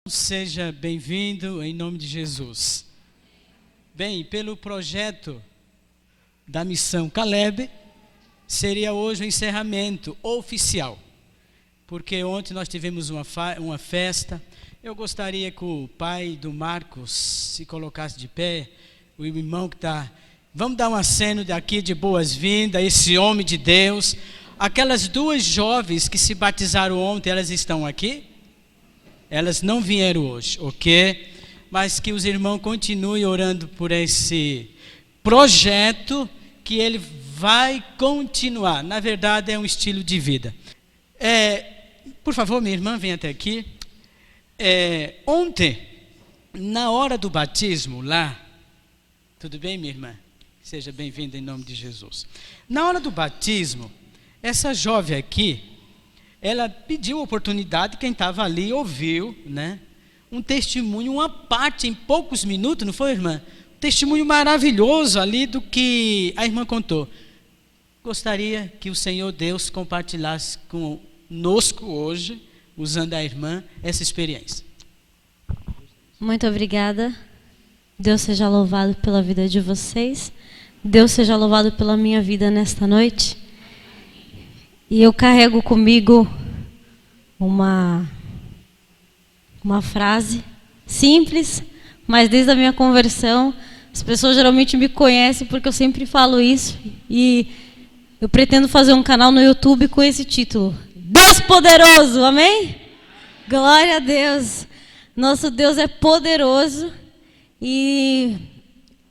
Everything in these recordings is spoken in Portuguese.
Seja bem-vindo em nome de Jesus. Bem, pelo projeto da missão Caleb, seria hoje o encerramento oficial, porque ontem nós tivemos uma festa. Eu gostaria que o pai do Marcos se colocasse de pé, o irmão que está. Vamos dar um aceno daqui de boas-vindas a esse homem de Deus. Aquelas duas jovens que se batizaram ontem, elas estão aqui? Elas não vieram hoje, ok? Mas que os irmãos continuem orando por esse projeto, que ele vai continuar. Na verdade, é um estilo de vida. Por favor, minha irmã, venha até aqui. Ontem, na hora do batismo lá, tudo bem, minha irmã? Seja bem-vinda em nome de Jesus. Na hora do batismo, essa jovem aqui, ela pediu a oportunidade, quem estava ali ouviu, né? Um testemunho, uma parte em poucos minutos, não foi, irmã? Um testemunho maravilhoso ali do que a irmã contou. Gostaria que o Senhor Deus compartilhasse conosco hoje, usando a irmã, essa experiência. Muito obrigada. Deus seja louvado pela vida de vocês. Deus seja louvado pela minha vida nesta noite. E eu carrego comigo uma frase simples, mas desde a minha conversão, as pessoas geralmente me conhecem porque eu sempre falo isso. E eu pretendo fazer um canal no YouTube com esse título: Deus Poderoso, amém? Glória a Deus. Nosso Deus é poderoso. E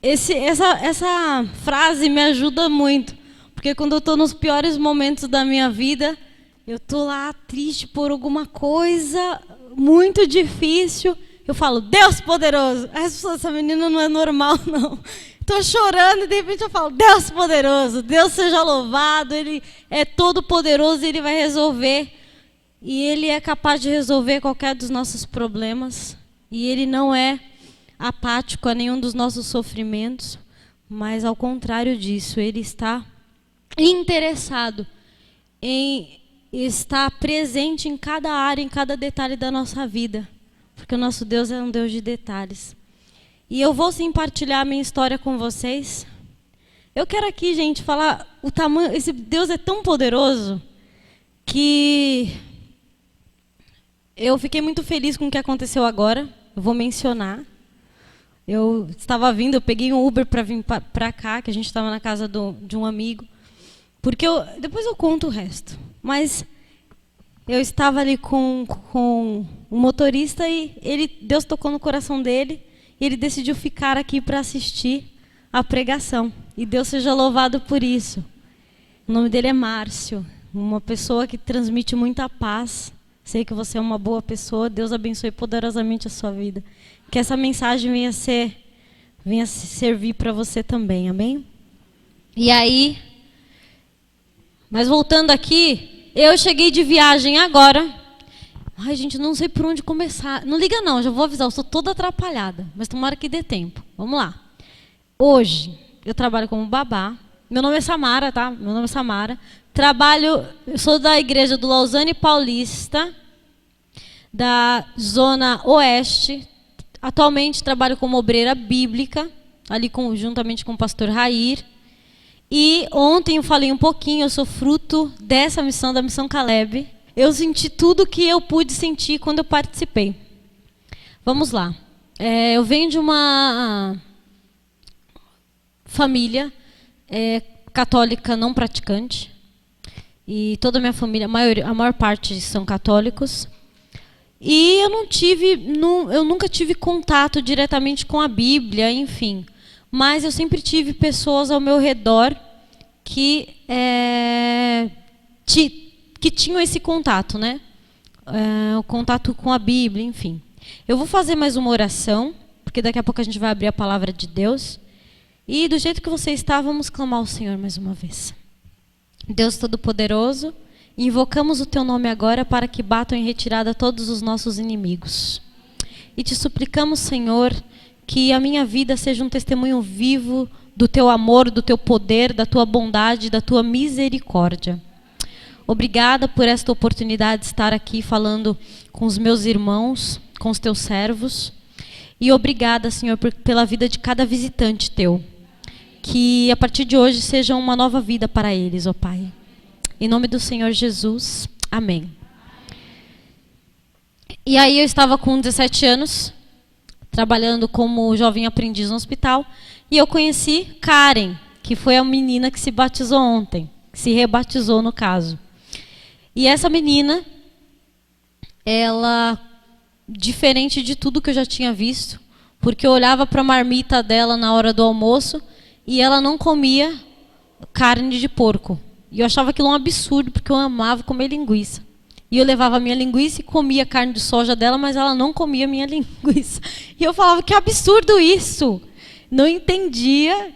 essa frase me ajuda muito. Porque quando eu estou nos piores momentos da minha vida, eu estou lá triste por alguma coisa muito difícil, eu falo, Deus poderoso. Essa menina não é normal, não. Estou chorando e de repente eu falo, Deus poderoso, Deus seja louvado, Ele é todo poderoso e Ele vai resolver. E Ele é capaz de resolver qualquer dos nossos problemas. E Ele não é apático a nenhum dos nossos sofrimentos, mas ao contrário disso, Ele está interessado em estar presente em cada área, em cada detalhe da nossa vida, porque o nosso Deus é um Deus de detalhes. E eu vou sim partilhar a minha história com vocês. Eu quero aqui, gente, falar o tamanho. Esse Deus é tão poderoso que eu fiquei muito feliz com o que aconteceu agora. Eu vou mencionar. Eu estava vindo, eu peguei um Uber para vir para cá, que a gente estava na casa de um amigo. Porque depois eu conto o resto. Mas eu estava ali com o motorista e Deus tocou no coração dele e ele decidiu ficar aqui para assistir a pregação. E Deus seja louvado por isso. O nome dele é Márcio, uma pessoa que transmite muita paz. Sei que você é uma boa pessoa. Deus abençoe poderosamente a sua vida. Que essa mensagem venha servir para você também, amém? E aí... Mas voltando aqui, eu cheguei de viagem agora. Ai, gente, não sei por onde começar. Não liga não, já vou avisar, eu sou toda atrapalhada. Mas tomara que dê tempo. Vamos lá. Hoje, eu trabalho como babá. Meu nome é Samara, tá? Meu nome é Samara. Eu sou da igreja do Lausanne Paulista, da Zona Oeste. Atualmente trabalho como obreira bíblica, ali juntamente com o pastor Rair. E ontem eu falei um pouquinho, eu sou fruto dessa missão, da missão Caleb. Eu senti tudo que eu pude sentir quando eu participei. Vamos lá. Eu venho de uma família católica não praticante. E toda a minha família, a maior parte são católicos. E eu nunca tive contato diretamente com a Bíblia, enfim. Mas eu sempre tive pessoas ao meu redor que tinham esse contato, né? O contato com a Bíblia, enfim. Eu vou fazer mais uma oração, porque daqui a pouco a gente vai abrir a palavra de Deus. E do jeito que você está, vamos clamar ao Senhor mais uma vez. Deus Todo-Poderoso, invocamos o Teu nome agora para que batam em retirada todos os nossos inimigos. E te suplicamos, Senhor, que a minha vida seja um testemunho vivo do Teu amor, do Teu poder, da Tua bondade, da Tua misericórdia. Obrigada por esta oportunidade de estar aqui falando com os meus irmãos. com os teus servos. E obrigada, Senhor, pela vida de cada visitante teu. Que a partir de hoje seja uma nova vida para eles, ó Pai. Em nome do Senhor Jesus. Amém. E aí eu estava com 17 anos, trabalhando como jovem aprendiz no hospital. E eu conheci Karen, que foi a menina que se batizou ontem. Que se rebatizou, no caso. E essa menina, ela, diferente de tudo que eu já tinha visto, porque eu olhava para a marmita dela na hora do almoço e ela não comia carne de porco. E eu achava aquilo um absurdo, porque eu amava comer linguiça. E eu levava a minha linguiça e comia a carne de soja dela, mas ela não comia a minha linguiça. E eu falava, que absurdo isso! Não entendia.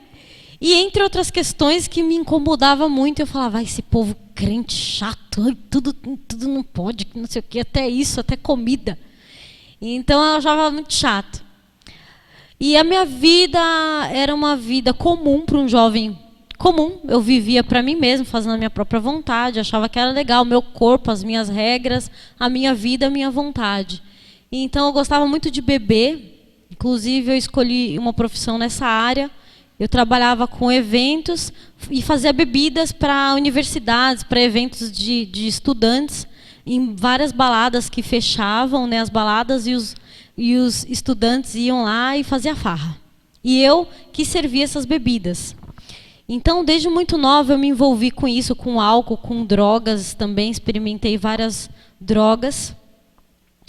E entre outras questões que me incomodava muito, eu falava, esse povo crente chato, tudo não pode, não sei o quê, até isso, até comida. Então eu achava muito chato. E a minha vida era uma vida comum para um jovem comum. Eu vivia para mim mesmo, fazendo a minha própria vontade, achava que era legal, o meu corpo, as minhas regras, a minha vida, a minha vontade. E então eu gostava muito de beber, inclusive eu escolhi uma profissão nessa área. Eu trabalhava com eventos e fazia bebidas para universidades, para eventos de estudantes, em várias baladas que fechavam, né, as baladas, e os estudantes iam lá e faziam farra. E eu que servia essas bebidas. Então, desde muito nova, eu me envolvi com isso, com álcool, com drogas também, experimentei várias drogas.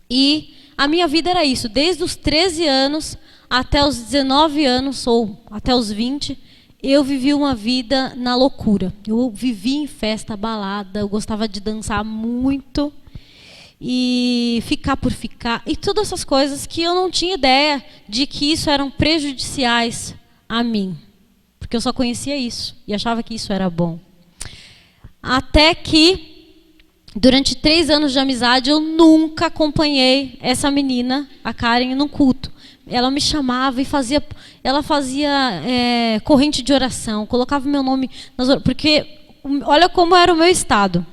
E a minha vida era isso, desde os 13 anos até os 19 anos, ou até os 20, eu vivi uma vida na loucura. Eu vivi em festa, balada, eu gostava de dançar muito, e ficar por ficar, e todas essas coisas que eu não tinha ideia de que isso eram prejudiciais a mim. Porque eu só conhecia isso, e achava que isso era bom. Até que, durante 3 anos de amizade, eu nunca acompanhei essa menina, a Karen, num culto. Ela me chamava e fazia corrente de oração, colocava meu nome nas orações, porque olha como era o meu estado.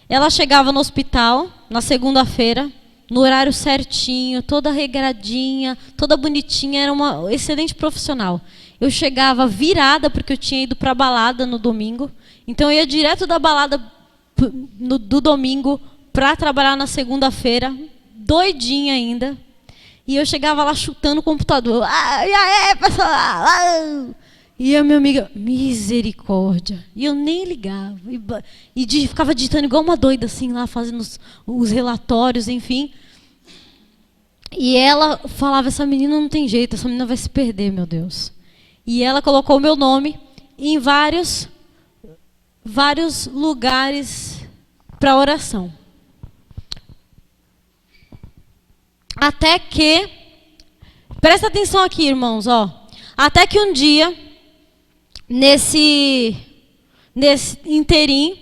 Ela chegava no hospital na segunda-feira, no horário certinho, toda regradinha, toda bonitinha, era uma excelente profissional. Eu chegava virada porque eu tinha ido para a balada no domingo, então eu ia direto da balada do domingo para trabalhar na segunda-feira, doidinha ainda. E eu chegava lá chutando o computador. E aí, pessoal? E a minha amiga, misericórdia. E eu nem ligava. Ficava digitando igual uma doida, assim, lá, fazendo os relatórios, enfim. E ela falava, essa menina não tem jeito, essa menina vai se perder, meu Deus. E ela colocou o meu nome em vários lugares para oração. Até que, presta atenção aqui, irmãos, ó. Até que um dia, nesse interim,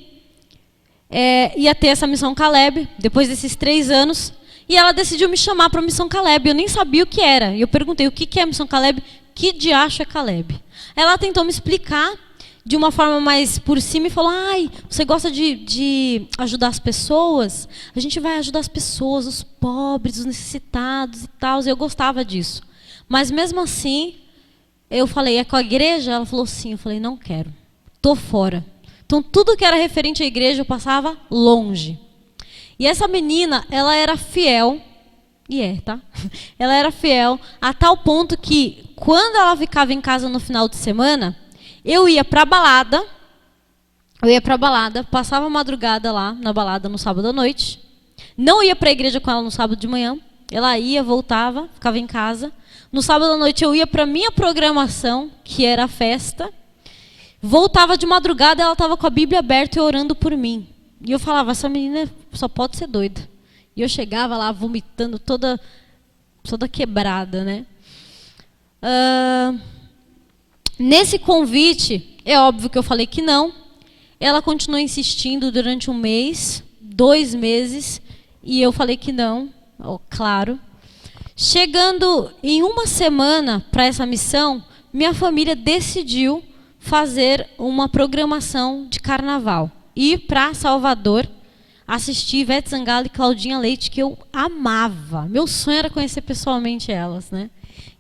ia ter essa missão Caleb, depois desses 3 anos, e ela decidiu me chamar para a missão Caleb. Eu nem sabia o que era. E eu perguntei, o que é a missão Caleb? Que diacho é Caleb? Ela tentou me explicar de uma forma mais por cima e falou, você gosta de ajudar as pessoas? A gente vai ajudar as pessoas, os pobres, os necessitados e tal. E eu gostava disso. Mas mesmo assim, eu falei, é com a igreja? Ela falou, sim. Eu falei, não quero. Estou fora. Então, tudo que era referente à igreja, eu passava longe. E essa menina, ela era fiel, tá? Ela era fiel a tal ponto que, quando ela ficava em casa no final de semana, eu ia para a balada, passava a madrugada lá na balada no sábado à noite, não ia para a igreja com ela no sábado de manhã, ela ia, voltava, ficava em casa. No sábado à noite eu ia para a minha programação, que era a festa, voltava de madrugada, ela estava com a Bíblia aberta e orando por mim. E eu falava, essa menina só pode ser doida. E eu chegava lá vomitando toda quebrada, né? Nesse convite, é óbvio que eu falei que não. Ela continuou insistindo durante 1 mês, 2 meses, e eu falei que não, claro. Chegando em 1 semana para essa missão, minha família decidiu fazer uma programação de carnaval. Ir para Salvador, assisti Ivete Sangalo e Claudinha Leite, que eu amava. Meu sonho era conhecer pessoalmente elas, né?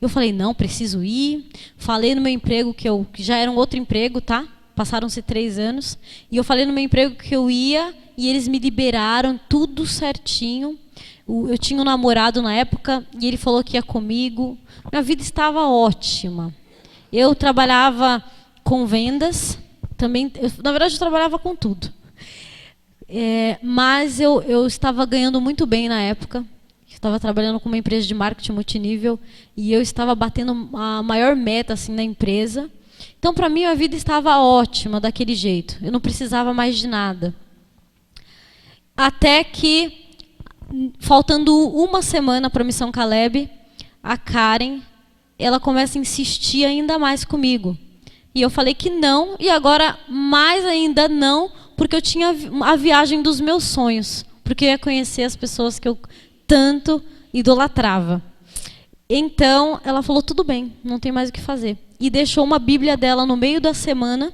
Eu falei, não, preciso ir. Falei no meu emprego, que já era um outro emprego, tá? Passaram-se 3 anos. E eu falei no meu emprego que eu ia e eles me liberaram tudo certinho. Eu tinha um namorado na época e ele falou que ia comigo. Minha vida estava ótima. Eu trabalhava com vendas. Também, na verdade, eu trabalhava com tudo. Mas eu estava ganhando muito bem na época. Estava trabalhando com uma empresa de marketing multinível e eu estava batendo a maior meta assim, na empresa. Então, para mim, a vida estava ótima daquele jeito. Eu não precisava mais de nada. Até que, faltando uma semana para a Missão Caleb, a Karen, ela começa a insistir ainda mais comigo. E eu falei que não, e agora mais ainda não, porque eu tinha a viagem dos meus sonhos. Porque eu ia conhecer as pessoas que eu tanto idolatrava. Então, ela falou, tudo bem, não tem mais o que fazer. E deixou uma Bíblia dela no meio da semana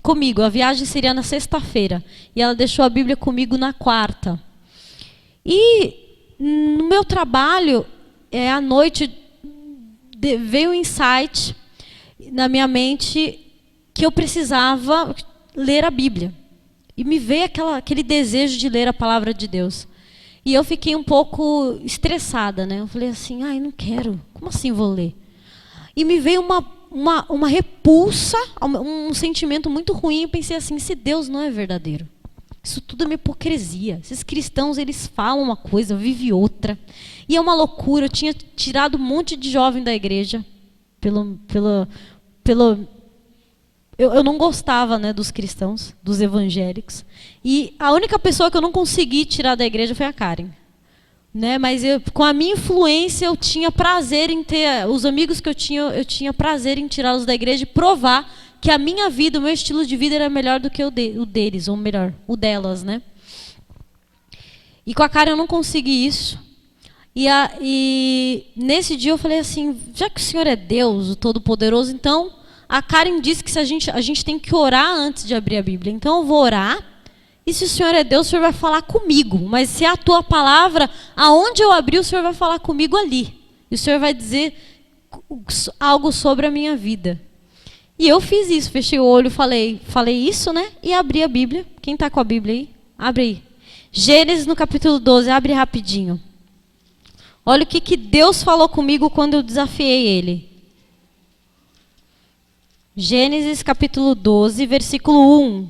comigo. A viagem seria na sexta-feira. E ela deixou a Bíblia comigo na quarta. E no meu trabalho, à noite, veio um insight na minha mente que eu precisava ler a Bíblia. E me veio aquele desejo de ler a palavra de Deus. E eu fiquei um pouco estressada, né? Eu falei assim, não quero. Como assim vou ler? E me veio uma repulsa, um sentimento muito ruim. E pensei assim, se Deus não é verdadeiro. Isso tudo é uma hipocrisia. Esses cristãos, eles falam uma coisa, vivem outra. E é uma loucura. Eu tinha tirado um monte de jovem da igreja. Eu não gostava, né, dos cristãos, dos evangélicos. E a única pessoa que eu não consegui tirar da igreja foi a Karen. Né? Mas com a minha influência, eu tinha prazer em ter... Os amigos que eu tinha prazer em tirá-los da igreja e provar que a minha vida, o meu estilo de vida era melhor do que o deles, ou melhor, o delas. Né? E com a Karen eu não consegui isso. E nesse dia eu falei assim, já que o Senhor é Deus, o Todo-Poderoso, então... A Karen disse que a gente tem que orar antes de abrir a Bíblia. Então eu vou orar. E se o Senhor é Deus, o Senhor vai falar comigo. Mas se é a tua palavra, aonde eu abrir, o Senhor vai falar comigo ali. E o Senhor vai dizer algo sobre a minha vida. E eu fiz isso. Fechei o olho, falei isso, né? E abri a Bíblia. Quem está com a Bíblia aí? Abre aí. Gênesis no capítulo 12. Abre rapidinho. Olha o que Deus falou comigo quando eu desafiei Ele. Gênesis capítulo 12, versículo 1.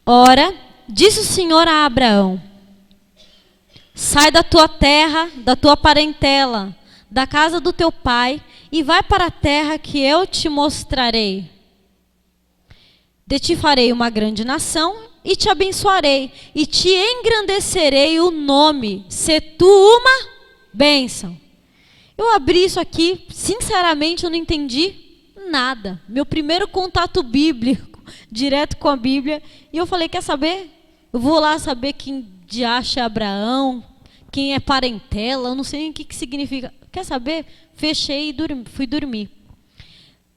Ora, disse o Senhor a Abraão, sai da tua terra, da tua parentela, da casa do teu pai, e vai para a terra que eu te mostrarei. De ti farei uma grande nação, e te abençoarei, e te engrandecerei o nome, se tu uma bênção. Eu abri isso aqui, sinceramente eu não entendi nada. Meu primeiro contato bíblico, direto com a Bíblia, e eu falei, quer saber? Eu vou lá saber quem de acha Abraão, quem é parentela, eu não sei nem o que significa. Quer saber? Fechei e fui dormir.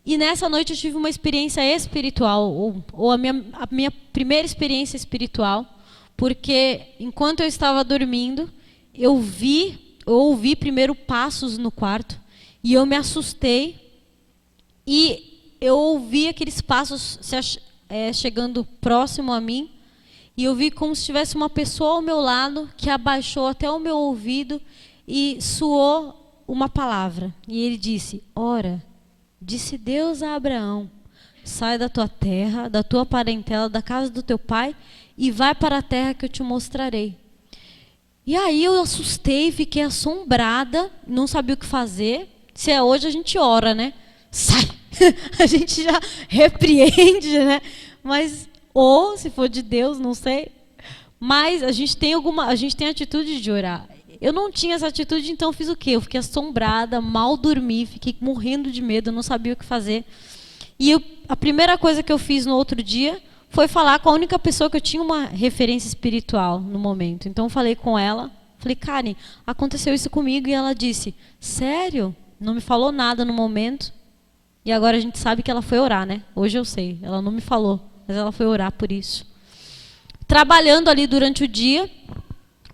E nessa noite eu tive uma experiência espiritual, ou a minha primeira experiência espiritual, porque enquanto eu estava dormindo, eu ouvi primeiro passos no quarto, e eu me assustei, e eu ouvi aqueles passos chegando próximo a mim, e eu vi como se tivesse uma pessoa ao meu lado, que abaixou até o meu ouvido, e soou uma palavra. E ele disse, ora... Disse Deus a Abraão, sai da tua terra, da tua parentela, da casa do teu pai e vai para a terra que eu te mostrarei. E aí eu assustei, fiquei assombrada, não sabia o que fazer. Se é hoje a gente ora, né? Sai! A gente já repreende, né? Mas, ou se for de Deus, não sei. Mas a gente tem a atitude de orar. Eu não tinha essa atitude, então eu fiz o quê? Eu fiquei assombrada, mal dormi, fiquei morrendo de medo, eu não sabia o que fazer. E a primeira coisa que eu fiz no outro dia foi falar com a única pessoa que eu tinha uma referência espiritual no momento. Então eu falei com ela, falei, Karen, aconteceu isso comigo, e ela disse, sério? Não me falou nada no momento. E agora a gente sabe que ela foi orar, né? Hoje eu sei, ela não me falou, mas ela foi orar por isso. Trabalhando ali durante o dia,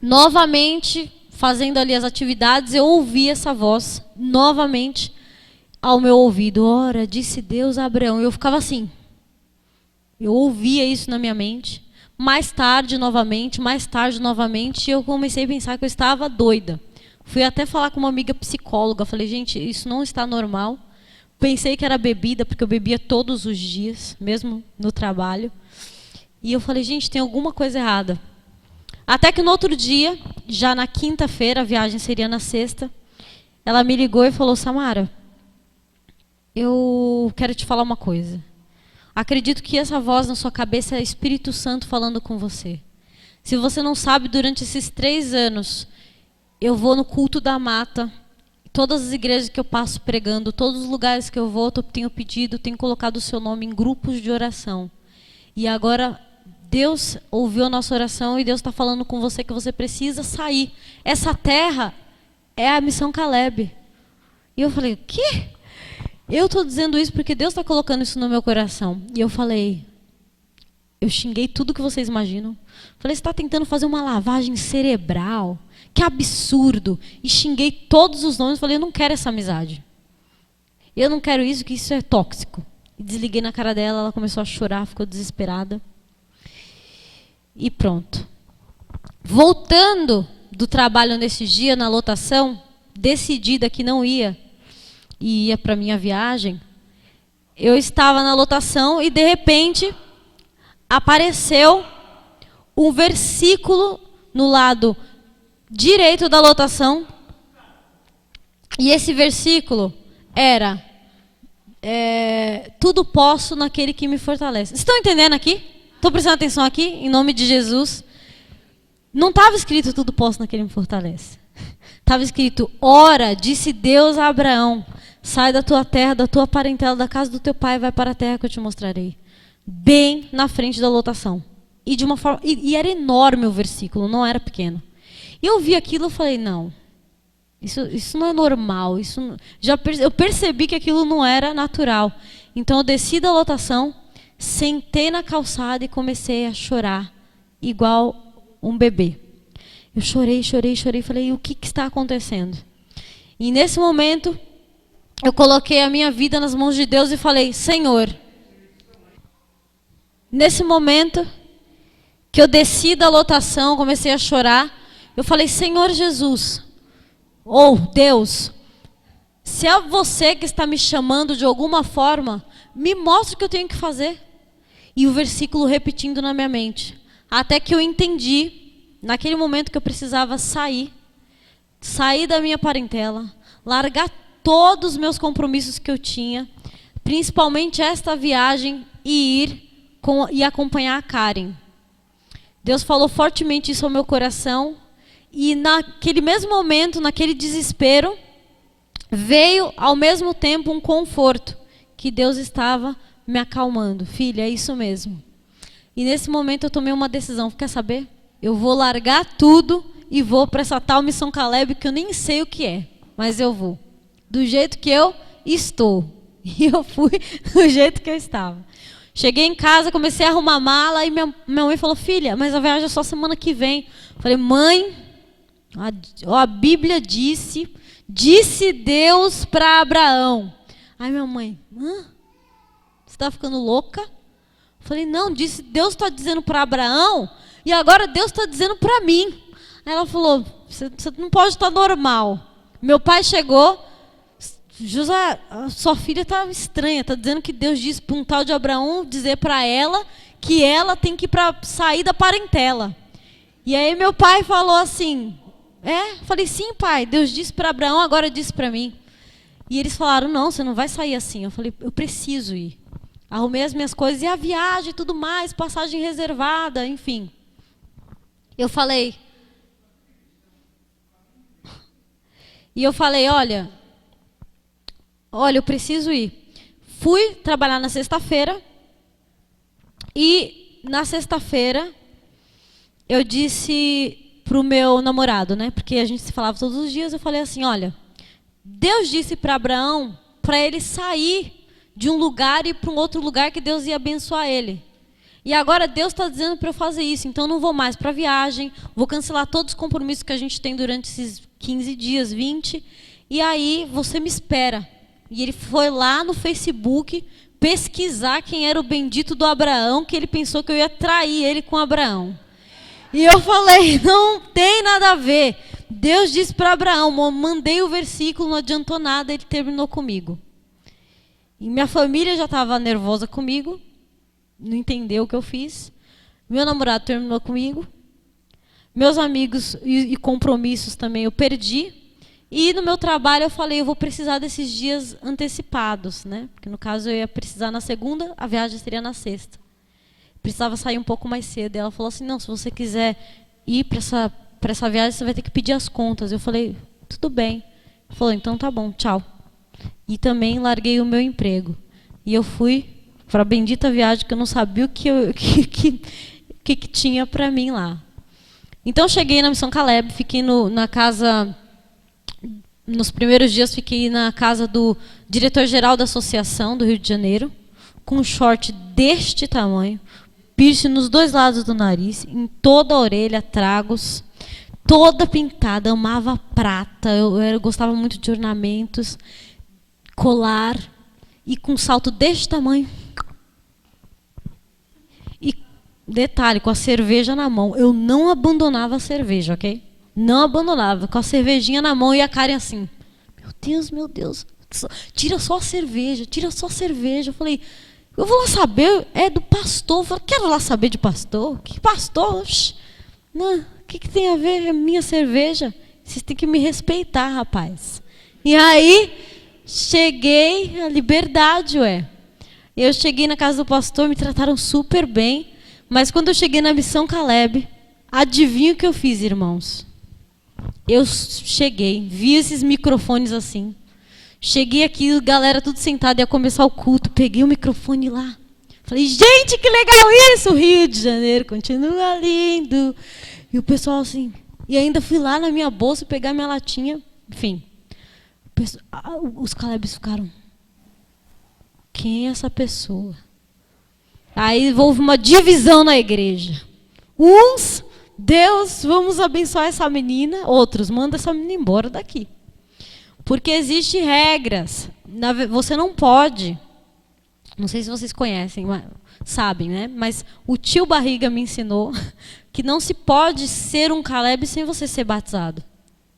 novamente fazendo ali as atividades, eu ouvi essa voz novamente ao meu ouvido. Ora, disse Deus a Abraão. E eu ficava assim. Eu ouvia isso na minha mente. Mais tarde, novamente, e eu comecei a pensar que eu estava doida. Fui até falar com uma amiga psicóloga. Falei, gente, isso não está normal. Pensei que era bebida, porque eu bebia todos os dias, mesmo no trabalho. E eu falei, gente, tem alguma coisa errada. Até que no outro dia, já na quinta-feira, a viagem seria na sexta, ela me ligou e falou, Samara, eu quero te falar uma coisa. Acredito que essa voz na sua cabeça é o Espírito Santo falando com você. Se você não sabe, durante esses 3 anos, eu vou no culto da mata, todas as igrejas que eu passo pregando, todos os lugares que eu vou, tenho pedido, tenho colocado o seu nome em grupos de oração. E agora Deus ouviu a nossa oração e Deus está falando com você que você precisa sair. Essa terra é a missão Caleb. E eu falei, o quê? Eu estou dizendo isso porque Deus está colocando isso no meu coração. E eu falei, eu xinguei tudo que vocês imaginam. Falei, você está tentando fazer uma lavagem cerebral. Que absurdo. E xinguei todos os nomes. Falei, eu não quero essa amizade. Eu não quero isso, que isso é tóxico. E desliguei na cara dela, ela começou a chorar, ficou desesperada. E pronto. Voltando do trabalho nesse dia, na lotação, decidida que não ia, e ia para minha viagem, eu estava na lotação e, de repente, apareceu um versículo no lado direito da lotação. E esse versículo era tudo posso naquele que me fortalece. Estão entendendo aqui? Estão prestando atenção aqui? Em nome de Jesus. Não estava escrito tudo posso naquele que me fortalece. Estava escrito, ora, disse Deus a Abraão, sai da tua terra, da tua parentela, da casa do teu pai, vai para a terra que eu te mostrarei. Bem na frente da lotação. E de uma forma, e era enorme o versículo, não era pequeno. E eu vi aquilo e falei, não, isso não é normal. Eu percebi que aquilo não era natural. Então eu desci da lotação, sentei na calçada e comecei a chorar, igual um bebê. Eu chorei, falei, o que está acontecendo? E nesse momento, eu coloquei a minha vida nas mãos de Deus e falei, Senhor, nesse momento que eu desci da lotação, comecei a chorar, eu falei, Senhor Jesus, Deus, se é você que está me chamando de alguma forma, me mostre o que eu tenho que fazer. E o versículo repetindo na minha mente. Até que eu entendi, naquele momento, que eu precisava sair da minha parentela, largar todos os meus compromissos que eu tinha, principalmente esta viagem, e ir acompanhar a Karen. Deus falou fortemente isso ao meu coração, e naquele mesmo momento, naquele desespero, veio ao mesmo tempo um conforto, que Deus estava me acalmando. Filha, é isso mesmo. E nesse momento eu tomei uma decisão, quer saber? Eu vou largar tudo e vou para essa tal missão Caleb, que eu nem sei o que é, mas eu vou. Do jeito que eu estou. E eu fui do jeito que eu estava. Cheguei em casa, comecei a arrumar mala, e minha mãe falou, filha, mas a viagem é só semana que vem. Falei, mãe, a Bíblia disse Deus para Abraão. Aí minha mãe, você está ficando louca? Falei, não, Deus está dizendo para Abraão, e agora Deus está dizendo para mim. Aí ela falou, você não pode estar normal. Meu pai chegou, José, a sua filha está estranha, está dizendo que Deus disse para um tal de Abraão dizer para ela que ela tem que ir para sair da parentela. E aí meu pai falou assim, falei, sim pai, Deus disse para Abraão, agora disse para mim. E eles falaram, não, você não vai sair assim. Eu falei, eu preciso ir. Arrumei as minhas coisas, e a viagem e tudo mais, passagem reservada, enfim. Eu falei, olha, eu preciso ir. Fui trabalhar na sexta-feira, e na sexta-feira eu disse para o meu namorado, né? Porque a gente se falava todos os dias, eu falei assim, olha, Deus disse para Abraão para ele sair de um lugar e ir para um outro lugar que Deus ia abençoar ele. E agora Deus está dizendo para eu fazer isso, então eu não vou mais para a viagem, vou cancelar todos os compromissos que a gente tem durante esses 15 dias, 20, e aí você me espera. E ele foi lá no Facebook pesquisar quem era o bendito do Abraão, que ele pensou que eu ia trair ele com Abraão. E eu falei, não tem nada a ver. Deus disse para Abraão, mandei o versículo, não adiantou nada, ele terminou comigo. E minha família já estava nervosa comigo, não entendeu o que eu fiz. Meu namorado terminou comigo. Meus amigos e compromissos também eu perdi. E no meu trabalho eu falei, eu vou precisar desses dias antecipados, né? Porque no caso eu ia precisar na segunda, a viagem seria na sexta. Precisava sair um pouco mais cedo. E ela falou assim, não, se você quiser ir para essa viagem, você vai ter que pedir as contas. Eu falei, tudo bem. Ela falou, então tá bom, tchau. E também larguei o meu emprego. E eu fui para a bendita viagem que eu não sabia o que tinha para mim lá. Então cheguei na Missão Caleb, fiquei na casa... Nos primeiros dias fiquei na casa do diretor-geral da associação do Rio de Janeiro, com um short deste tamanho, piercing nos dois lados do nariz, em toda a orelha, tragos, toda pintada, amava prata, eu gostava muito de ornamentos, colar, e com um salto deste tamanho. E detalhe, com a cerveja na mão, eu não abandonava a cerveja, ok? Não abandonava, com a cervejinha na mão e a Karen assim, meu Deus, tira só a cerveja, tira só a cerveja. Eu falei, eu vou lá saber, é do pastor. Eu falei, quero lá saber de pastor? Que pastor? Não, o que tem a ver? É minha cerveja. Vocês têm que me respeitar, rapaz. E aí, cheguei, a liberdade, ué. Eu cheguei na casa do pastor, me trataram super bem, mas quando eu cheguei na Missão Caleb, adivinha o que eu fiz, irmãos? Eu cheguei, vi esses microfones assim. Cheguei aqui, galera tudo sentada, ia começar o culto. Peguei o microfone lá. Falei, gente, que legal isso! Rio de Janeiro continua lindo. E o pessoal assim... E ainda fui lá na minha bolsa pegar minha latinha. Enfim. Os Calebs ficaram... Quem é essa pessoa? Aí houve uma divisão na igreja. Uns... Deus, vamos abençoar essa menina. Outros, manda essa menina embora daqui. Porque existem regras. Você não pode... Não sei se vocês conhecem, sabem, né? Mas o tio Barriga me ensinou que não se pode ser um Caleb sem você ser batizado.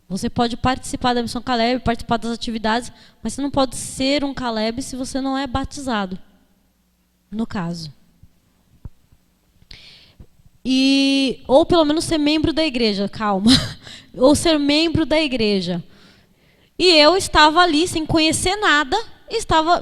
Você pode participar da Missão Caleb, participar das atividades, mas você não pode ser um Caleb se você não é batizado. No caso. Ou pelo menos ser membro da igreja, calma. Ou ser membro da igreja. E eu estava ali sem conhecer nada, estava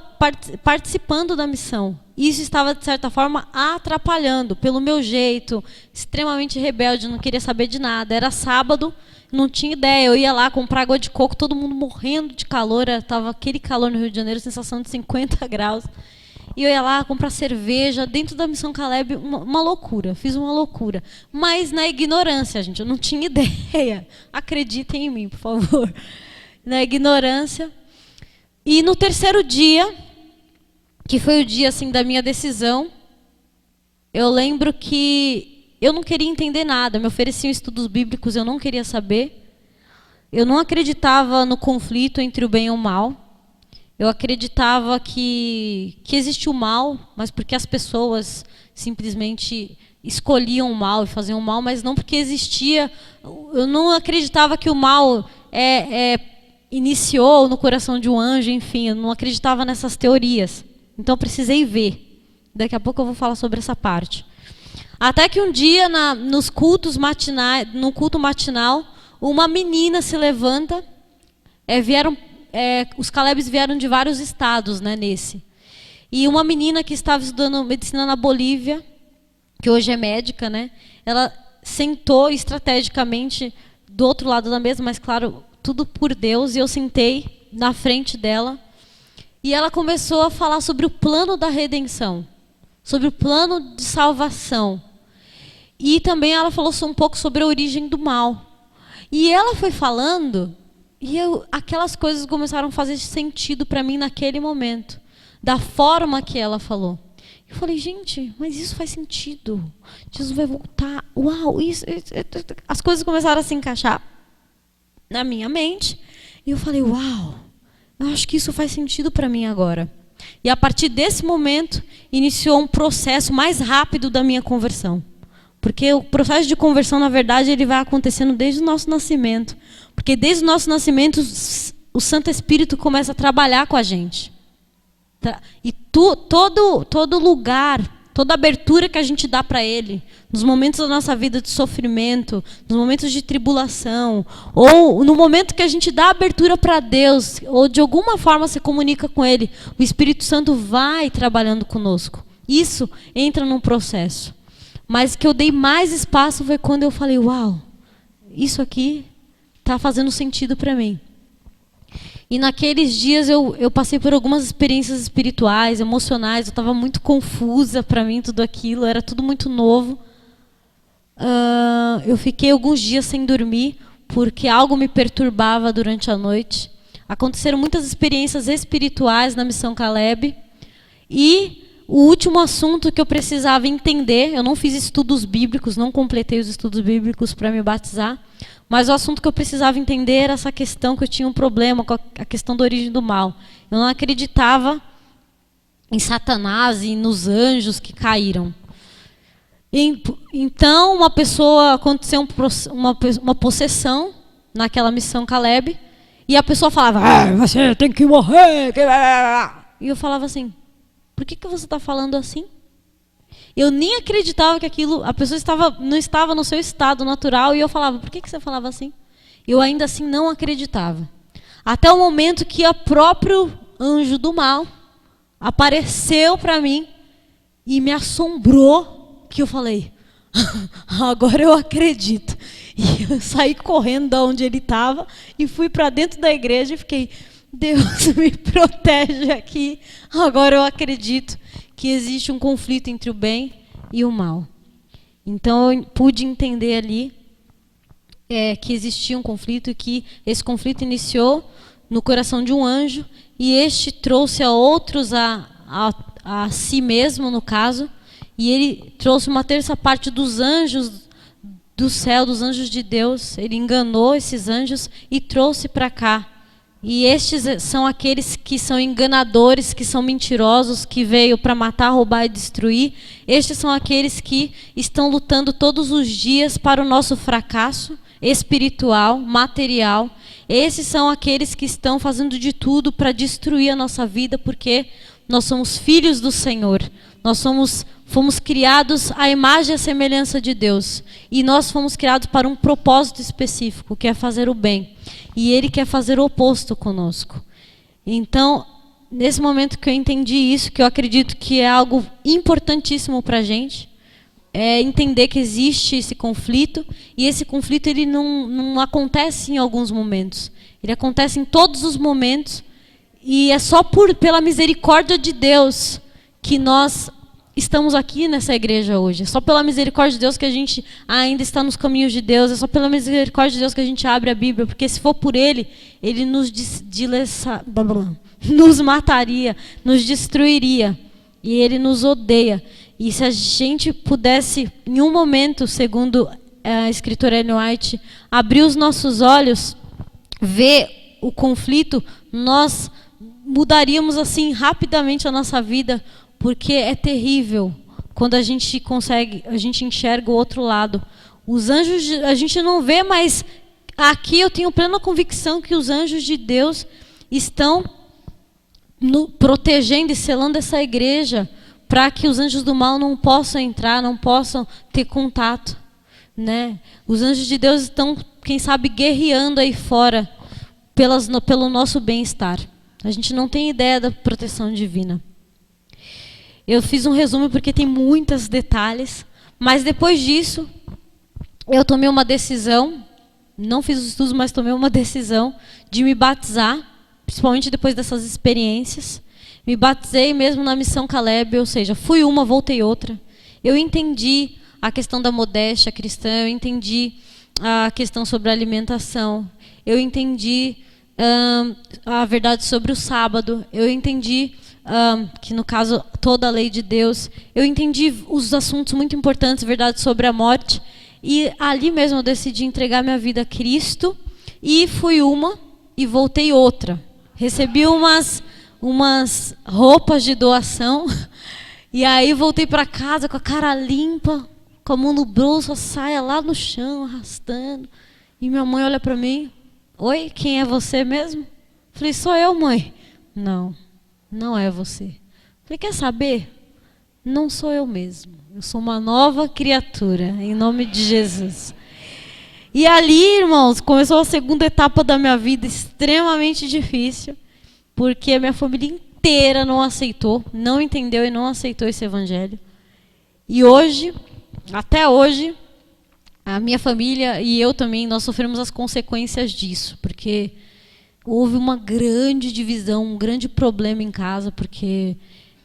participando da missão. Isso estava, de certa forma, atrapalhando, pelo meu jeito, extremamente rebelde, não queria saber de nada. Era sábado, não tinha ideia. Eu ia lá comprar água de coco, todo mundo morrendo de calor. Estava aquele calor no Rio de Janeiro, sensação de 50 graus. E eu ia lá comprar cerveja, dentro da Missão Caleb, uma loucura, fiz uma loucura. Mas na ignorância, gente, eu não tinha ideia. Acreditem em mim, por favor. Na ignorância. E no terceiro dia, que foi o dia assim, da minha decisão, eu lembro que eu não queria entender nada. Me ofereciam estudos bíblicos, eu não queria saber. Eu não acreditava no conflito entre o bem e o mal. Eu acreditava que existia o mal, mas porque as pessoas simplesmente escolhiam o mal e faziam o mal, mas não porque existia. Eu não acreditava que o mal iniciou no coração de um anjo, enfim, eu não acreditava nessas teorias. Então eu precisei ver. Daqui a pouco eu vou falar sobre essa parte. Até que um dia, no culto matinal, uma menina se levanta, os Calebs vieram de vários estados, né, nesse. E uma menina que estava estudando medicina na Bolívia, que hoje é médica, né, ela sentou estrategicamente do outro lado da mesa, mas claro, tudo por Deus, e eu sentei na frente dela. E ela começou a falar sobre o plano da redenção, sobre o plano de salvação. E também ela falou um pouco sobre a origem do mal. E ela foi falando... E aquelas coisas começaram a fazer sentido para mim naquele momento. da forma que ela falou. Eu falei, gente, mas isso faz sentido. Jesus vai voltar. Uau, isso. As coisas começaram a se encaixar na minha mente. E eu falei, uau, eu acho que isso faz sentido para mim agora. E a partir desse momento, iniciou um processo mais rápido da minha conversão. Porque o processo de conversão, na verdade, ele vai acontecendo desde o nosso nascimento. Porque desde o nosso nascimento, o Santo Espírito começa a trabalhar com a gente. E todo lugar, toda abertura que a gente dá para Ele, nos momentos da nossa vida de sofrimento, nos momentos de tribulação, ou no momento que a gente dá abertura para Deus, ou de alguma forma se comunica com Ele, o Espírito Santo vai trabalhando conosco. Isso entra num processo. Mas que eu dei mais espaço foi quando eu falei, uau, isso aqui está fazendo sentido para mim. E naqueles dias eu passei por algumas experiências espirituais, emocionais, eu estava muito confusa para mim tudo aquilo, era tudo muito novo. Eu fiquei alguns dias sem dormir, porque algo me perturbava durante a noite. Aconteceram muitas experiências espirituais na Missão Caleb. E o último assunto que eu precisava entender, eu não fiz estudos bíblicos, não completei os estudos bíblicos para me batizar, mas o assunto que eu precisava entender era essa questão que eu tinha um problema com a questão da origem do mal. Eu não acreditava em Satanás e nos anjos que caíram. Então, aconteceu uma possessão naquela Missão Caleb, e a pessoa falava, você tem que morrer. E eu falava assim, por que você está falando assim? Eu nem acreditava que a pessoa não estava no seu estado natural, e eu falava, por que você falava assim? Eu ainda assim não acreditava. Até o momento que o próprio anjo do mal apareceu para mim e me assombrou, que eu falei, agora eu acredito. E eu saí correndo de onde ele estava e fui para dentro da igreja e fiquei, Deus me protege aqui, agora eu acredito que existe um conflito entre o bem e o mal. Então eu pude entender ali que existia um conflito e que esse conflito iniciou no coração de um anjo e este trouxe a outros a si mesmo, no caso, e ele trouxe uma terça parte dos anjos do céu, dos anjos de Deus. Ele enganou esses anjos e trouxe para cá. E estes são aqueles que são enganadores, que são mentirosos, que veio para matar, roubar e destruir. Estes são aqueles que estão lutando todos os dias para o nosso fracasso espiritual, material. Esses são aqueles que estão fazendo de tudo para destruir a nossa vida, porque nós somos filhos do Senhor. Nós fomos criados à imagem e à semelhança de Deus. E nós fomos criados para um propósito específico, que é fazer o bem. E Ele quer fazer o oposto conosco. Então, nesse momento que eu entendi isso, que eu acredito que é algo importantíssimo para a gente, é entender que existe esse conflito, e esse conflito ele não acontece em alguns momentos. Ele acontece em todos os momentos, e é só pela misericórdia de Deus que nós estamos aqui nessa igreja hoje. É só pela misericórdia de Deus que a gente ainda está nos caminhos de Deus. É só pela misericórdia de Deus que a gente abre a Bíblia. Porque se for por Ele, Ele nos mataria, nos destruiria. E Ele nos odeia. E se a gente pudesse, em um momento, segundo a escritora Ellen White, abrir os nossos olhos, ver o conflito, nós mudaríamos assim rapidamente a nossa vida, porque é terrível quando a gente enxerga o outro lado. Os anjos, a gente não vê, mas aqui eu tenho plena convicção que os anjos de Deus estão protegendo e selando essa igreja, para que os anjos do mal não possam entrar, não possam ter contato, né? Os anjos de Deus estão, quem sabe, guerreando aí fora pelo nosso bem-estar. A gente não tem ideia da proteção divina. Eu fiz um resumo porque tem muitos detalhes, mas depois disso eu tomei uma decisão, não fiz os estudos, mas tomei uma decisão de me batizar, principalmente depois dessas experiências. Me batizei mesmo na Missão Caleb, ou seja, fui uma, voltei outra. Eu entendi a questão da modéstia cristã, eu entendi a questão sobre a alimentação, eu entendi a verdade sobre o sábado, eu entendi que no caso toda a lei de Deus. Eu entendi os assuntos muito importantes, verdade, sobre a morte. E ali mesmo eu decidi entregar minha vida a Cristo. E fui uma e voltei outra. Recebi umas roupas de doação. E aí voltei para casa com a cara limpa, com a mão no bolso, a saia lá no chão, arrastando. E minha mãe olha para mim. Oi, quem é você mesmo? Falei, sou eu, mãe. Não, não é você. Falei, quer saber? Não sou eu mesmo. Eu sou uma nova criatura, em nome de Jesus. E ali, irmãos, começou a segunda etapa da minha vida, extremamente difícil, porque a minha família inteira não aceitou, não entendeu e não aceitou esse evangelho. E hoje, até hoje, a minha família e eu também, nós sofremos as consequências disso, porque houve uma grande divisão, um grande problema em casa, porque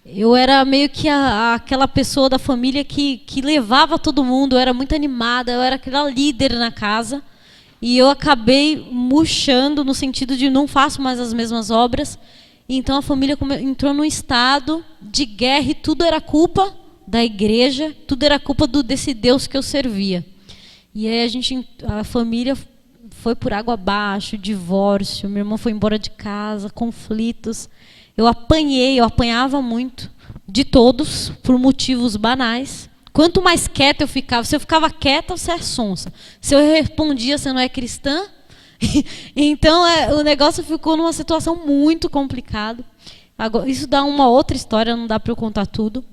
eu era meio que aquela pessoa da família que levava todo mundo, eu era muito animada, eu era aquela líder na casa, e eu acabei murchando no sentido de não faço mais as mesmas obras. Então a família entrou num estado de guerra e tudo era culpa da igreja, tudo era culpa desse Deus que eu servia. E aí a família foi por água abaixo, divórcio, meu irmão foi embora de casa, conflitos. Eu apanhava muito de todos por motivos banais. Quanto mais quieta eu ficava, se eu ficava quieta, você é sonsa. Se eu respondia, você não é cristã. Então o negócio ficou numa situação muito complicada. Agora, isso dá uma outra história, não dá para eu contar tudo.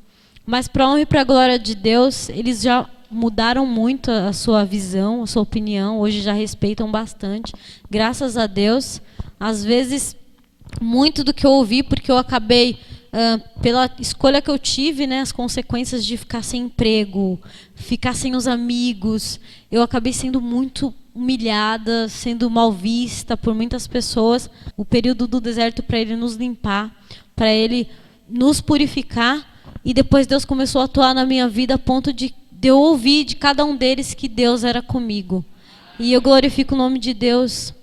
Mas para a honra e para a glória de Deus, eles já mudaram muito a sua visão, a sua opinião. Hoje já respeitam bastante. Graças a Deus. Às vezes, muito do que eu ouvi, porque eu acabei, pela escolha que eu tive, né, as consequências de ficar sem emprego, ficar sem os amigos, eu acabei sendo muito humilhada, sendo mal vista por muitas pessoas. O período do deserto para ele nos limpar, para ele nos purificar, e depois Deus começou a atuar na minha vida a ponto de eu ouvir de cada um deles que Deus era comigo. E eu glorifico o nome de Deus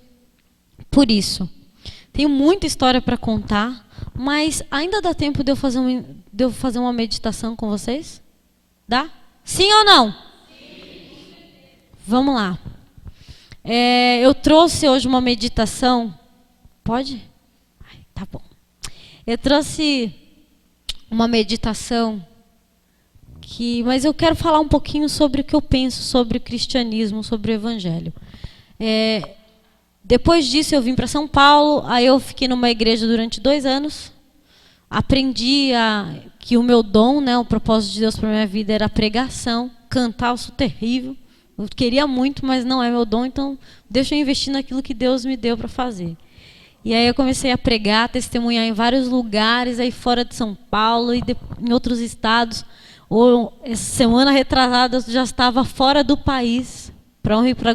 por isso. Tenho muita história para contar, mas ainda dá tempo de eu fazer uma meditação com vocês? Dá? Sim ou não? Sim. Vamos lá. Eu trouxe hoje uma meditação. Pode? Ai, tá bom. Eu trouxe uma meditação mas eu quero falar um pouquinho sobre o que eu penso sobre o cristianismo, sobre o evangelho. Depois disso eu vim para São Paulo, aí eu fiquei numa igreja durante 2 anos. Aprendi que o meu dom, né, o propósito de Deus para a minha vida era a pregação. Cantar, eu sou terrível. Eu queria muito, mas não é meu dom, então deixa eu investir naquilo que Deus me deu para fazer. E aí eu comecei a pregar, testemunhar em vários lugares, aí fora de São Paulo e em outros estados. Essa semana retrasada eu já estava fora do país, para honra e para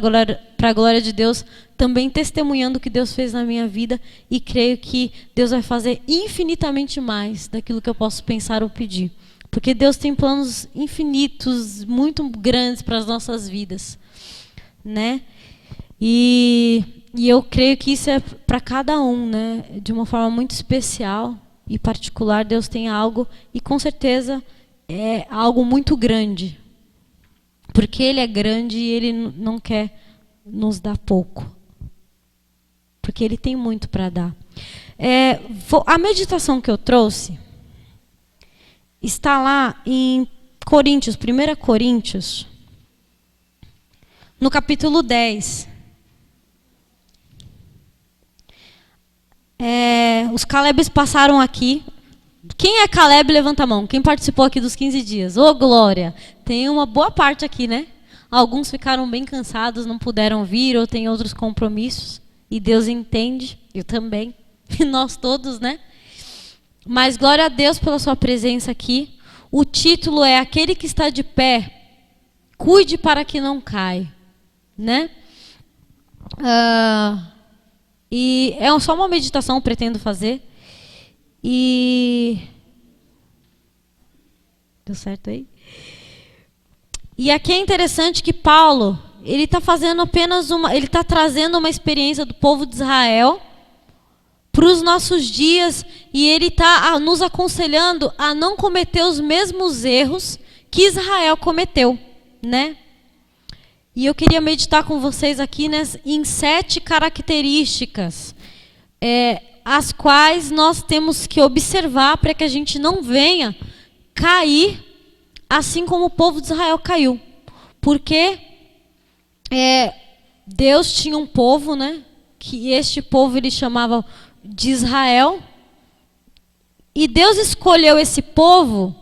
a glória de Deus, também testemunhando o que Deus fez na minha vida, e creio que Deus vai fazer infinitamente mais daquilo que eu posso pensar ou pedir. Porque Deus tem planos infinitos, muito grandes para as nossas vidas, né? E eu creio que isso é para cada um, né? De uma forma muito especial e particular, Deus tem algo, e com certeza é algo muito grande. Porque Ele é grande e Ele não quer nos dar pouco. Porque Ele tem muito para dar. A meditação que eu trouxe está lá em Coríntios, 1 Coríntios, no capítulo 10. Os Calebes passaram aqui. Quem é Caleb, levanta a mão. Quem participou aqui dos 15 dias? Ô, glória! Tem uma boa parte aqui, né? Alguns ficaram bem cansados, não puderam vir, ou tem outros compromissos. E Deus entende, eu também. E nós todos, né? Mas glória a Deus pela sua presença aqui. O título é Aquele que está de pé, cuide para que não caia. Né? E é só uma meditação que eu pretendo fazer. E deu certo aí? E aqui é interessante que Paulo, ele está fazendo apenas ele está trazendo uma experiência do povo de Israel para os nossos dias, e Ele está nos aconselhando a não cometer os mesmos erros que Israel cometeu, né? E eu queria meditar com vocês aqui em 7 características, as quais nós temos que observar para que a gente não venha cair assim como o povo de Israel caiu. Porque Deus tinha um povo, né? Que este povo ele chamava de Israel. E Deus escolheu esse povo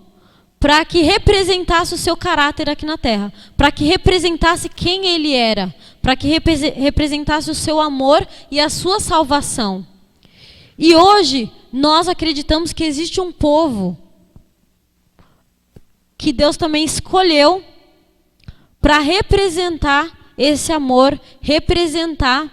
para que representasse o seu caráter aqui na terra, para que representasse quem ele era, para que representasse o seu amor e a sua salvação. E hoje nós acreditamos que existe um povo que Deus também escolheu para representar esse amor, representar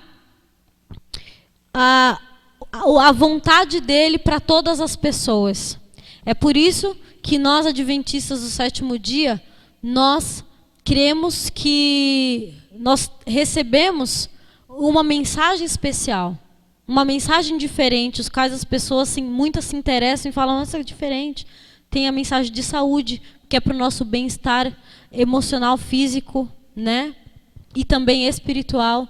a vontade dele para todas as pessoas. É por isso que nós, adventistas do sétimo dia, nós cremos que nós recebemos uma mensagem especial, uma mensagem diferente, os quais as pessoas muitas se interessam e falam, nossa, é diferente. Tem a mensagem de saúde, que é para o nosso bem-estar emocional, físico, né? E também espiritual.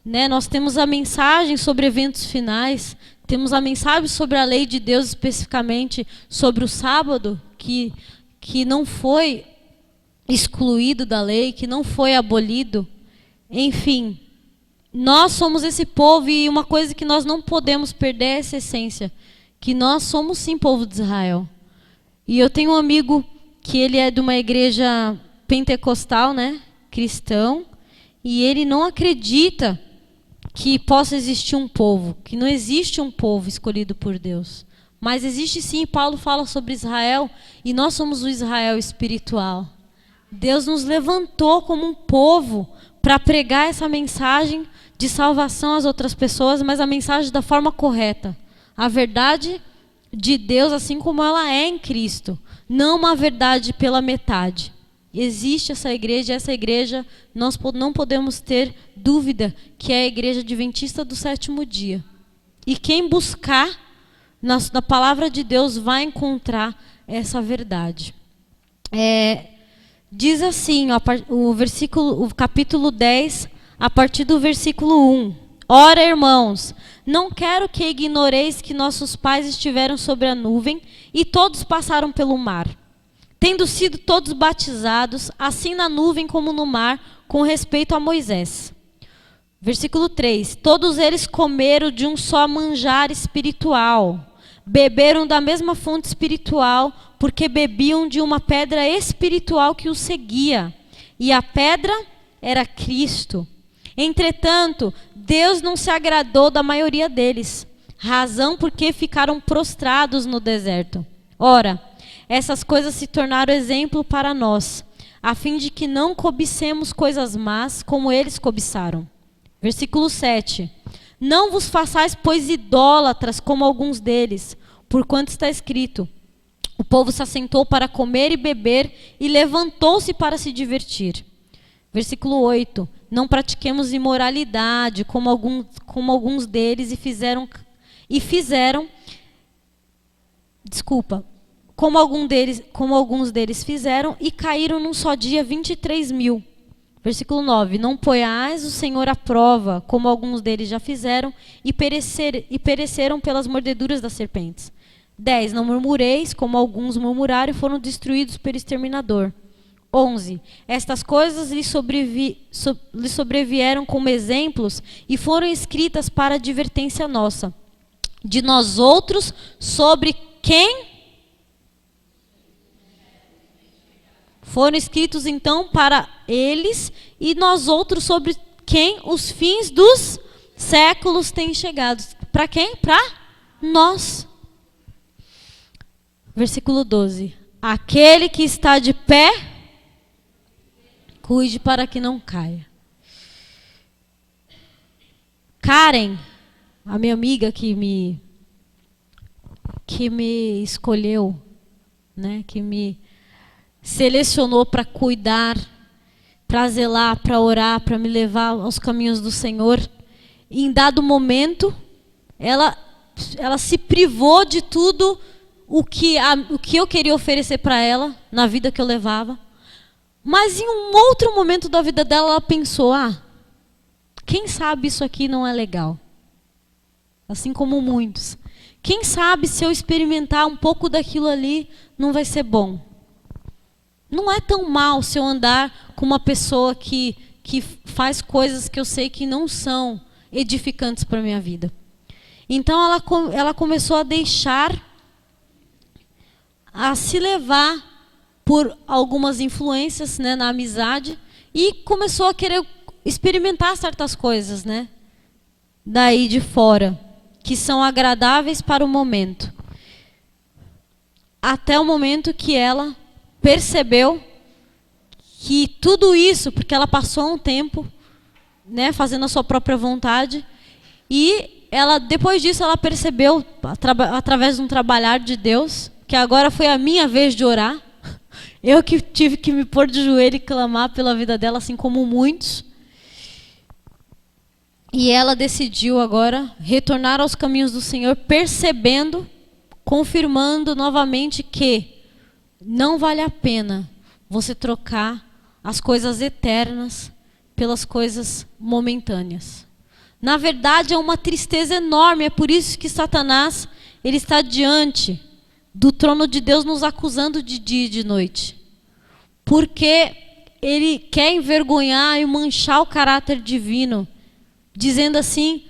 Né? Nós temos a mensagem sobre eventos finais, temos a mensagem sobre a lei de Deus, especificamente sobre o sábado, que não foi excluído da lei, que não foi abolido. Enfim, nós somos esse povo, e uma coisa que nós não podemos perder é essa essência, que nós somos sim povo de Israel. E eu tenho um amigo que ele é de uma igreja pentecostal, né, cristão, e ele não acredita que possa existir um povo, que não existe um povo escolhido por Deus. Mas existe sim, Paulo fala sobre Israel, e nós somos o Israel espiritual. Deus nos levantou como um povo para pregar essa mensagem de salvação às outras pessoas, mas a mensagem da forma correta. A verdade de Deus assim como ela é em Cristo, não uma verdade pela metade. Existe essa igreja, e essa igreja nós não podemos ter dúvida que é a igreja adventista do sétimo dia. E quem buscar na palavra de Deus vai encontrar essa verdade. Diz assim, o capítulo 10, a partir do versículo 1. Ora, irmãos, não quero que ignoreis que nossos pais estiveram sobre a nuvem e todos passaram pelo mar, tendo sido todos batizados, assim na nuvem como no mar, com respeito a Moisés. Versículo 3. Todos eles comeram de um só manjar espiritual, beberam da mesma fonte espiritual, porque bebiam de uma pedra espiritual que os seguia, e a pedra era Cristo. Entretanto, Deus não se agradou da maioria deles, razão porque ficaram prostrados no deserto. Ora, essas coisas se tornaram exemplo para nós, a fim de que não cobicemos coisas más como eles cobiçaram. Versículo 7. Não vos façais, pois, idólatras como alguns deles, porquanto está escrito, o povo se assentou para comer e beber e levantou-se para se divertir. Versículo 8. Não pratiquemos imoralidade como alguns deles como alguns deles fizeram e caíram num só dia 23.000. Versículo 9. Não ponhais o Senhor à prova, como alguns deles já fizeram, e pereceram pelas mordeduras das serpentes. 10. Não murmureis, como alguns murmuraram e foram destruídos pelo exterminador. 11. Estas coisas lhe sobrevieram como exemplos e foram escritas para advertência nossa. De nós outros, sobre quem? Foram escritos então para eles, e nós outros sobre quem os fins dos séculos têm chegado. Para quem? Para nós. Versículo 12. Aquele que está de pé, cuide para que não caia. Karen, a minha amiga que me escolheu, né, que me selecionou para cuidar, para zelar, para orar, para me levar aos caminhos do Senhor. Em dado momento, ela ela se privou de tudo o que eu queria oferecer para ela na vida que eu levava. Mas em um outro momento da vida dela, ela pensou, quem sabe isso aqui não é legal? Assim como muitos. Quem sabe se eu experimentar um pouco daquilo ali, não vai ser bom? Não é tão mal se eu andar com uma pessoa que faz coisas que eu sei que não são edificantes para a minha vida. Então ela começou a se levar por algumas influências, né, na amizade, e começou a querer experimentar certas coisas, né, daí de fora, que são agradáveis para o momento. Até o momento que ela percebeu que tudo isso, porque ela passou um tempo, né, fazendo a sua própria vontade, e depois disso ela percebeu, através de um trabalhar de Deus, que agora foi a minha vez de orar. Eu que tive que me pôr de joelho e clamar pela vida dela, assim como muitos. E ela decidiu agora retornar aos caminhos do Senhor, percebendo, confirmando novamente que não vale a pena você trocar as coisas eternas pelas coisas momentâneas. Na verdade, é uma tristeza enorme, é por isso que Satanás, ele está diante do trono de Deus nos acusando de dia e de noite. Porque ele quer envergonhar e manchar o caráter divino, dizendo assim,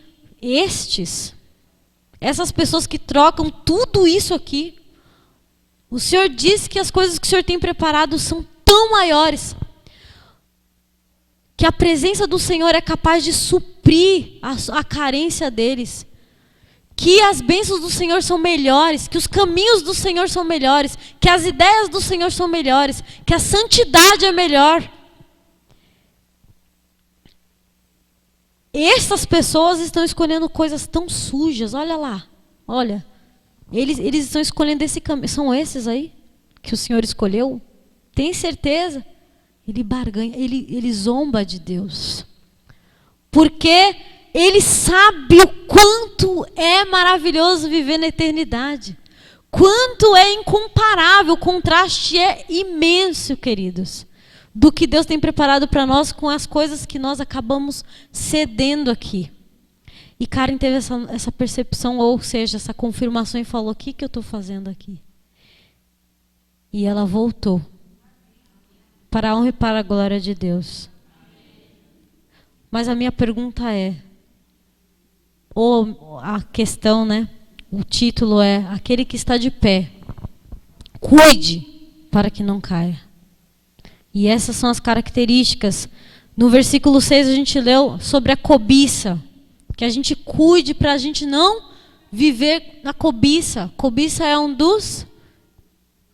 essas pessoas que trocam tudo isso aqui, o Senhor diz que as coisas que o Senhor tem preparado são tão maiores, que a presença do Senhor é capaz de suprir a carência deles, que as bênçãos do Senhor são melhores, que os caminhos do Senhor são melhores, que as ideias do Senhor são melhores, que a santidade é melhor. Essas pessoas estão escolhendo coisas tão sujas, olha lá, olha. Eles estão escolhendo esse caminho. São esses aí que o Senhor escolheu? Tem certeza? Ele barganha, ele zomba de Deus. Porque ele sabe o quanto é maravilhoso viver na eternidade. Quanto é incomparável, o contraste é imenso, queridos, do que Deus tem preparado para nós com as coisas que nós acabamos cedendo aqui. E Karen teve essa percepção, ou seja, essa confirmação e falou, o que eu estou fazendo aqui? E ela voltou para a honra e para a glória de Deus. Mas a minha pergunta ou a questão, né? O título é, aquele que está de pé, cuide para que não caia. E essas são as características. No versículo 6 a gente leu sobre a cobiça. Que a gente cuide para a gente não viver na cobiça. Cobiça é um dos...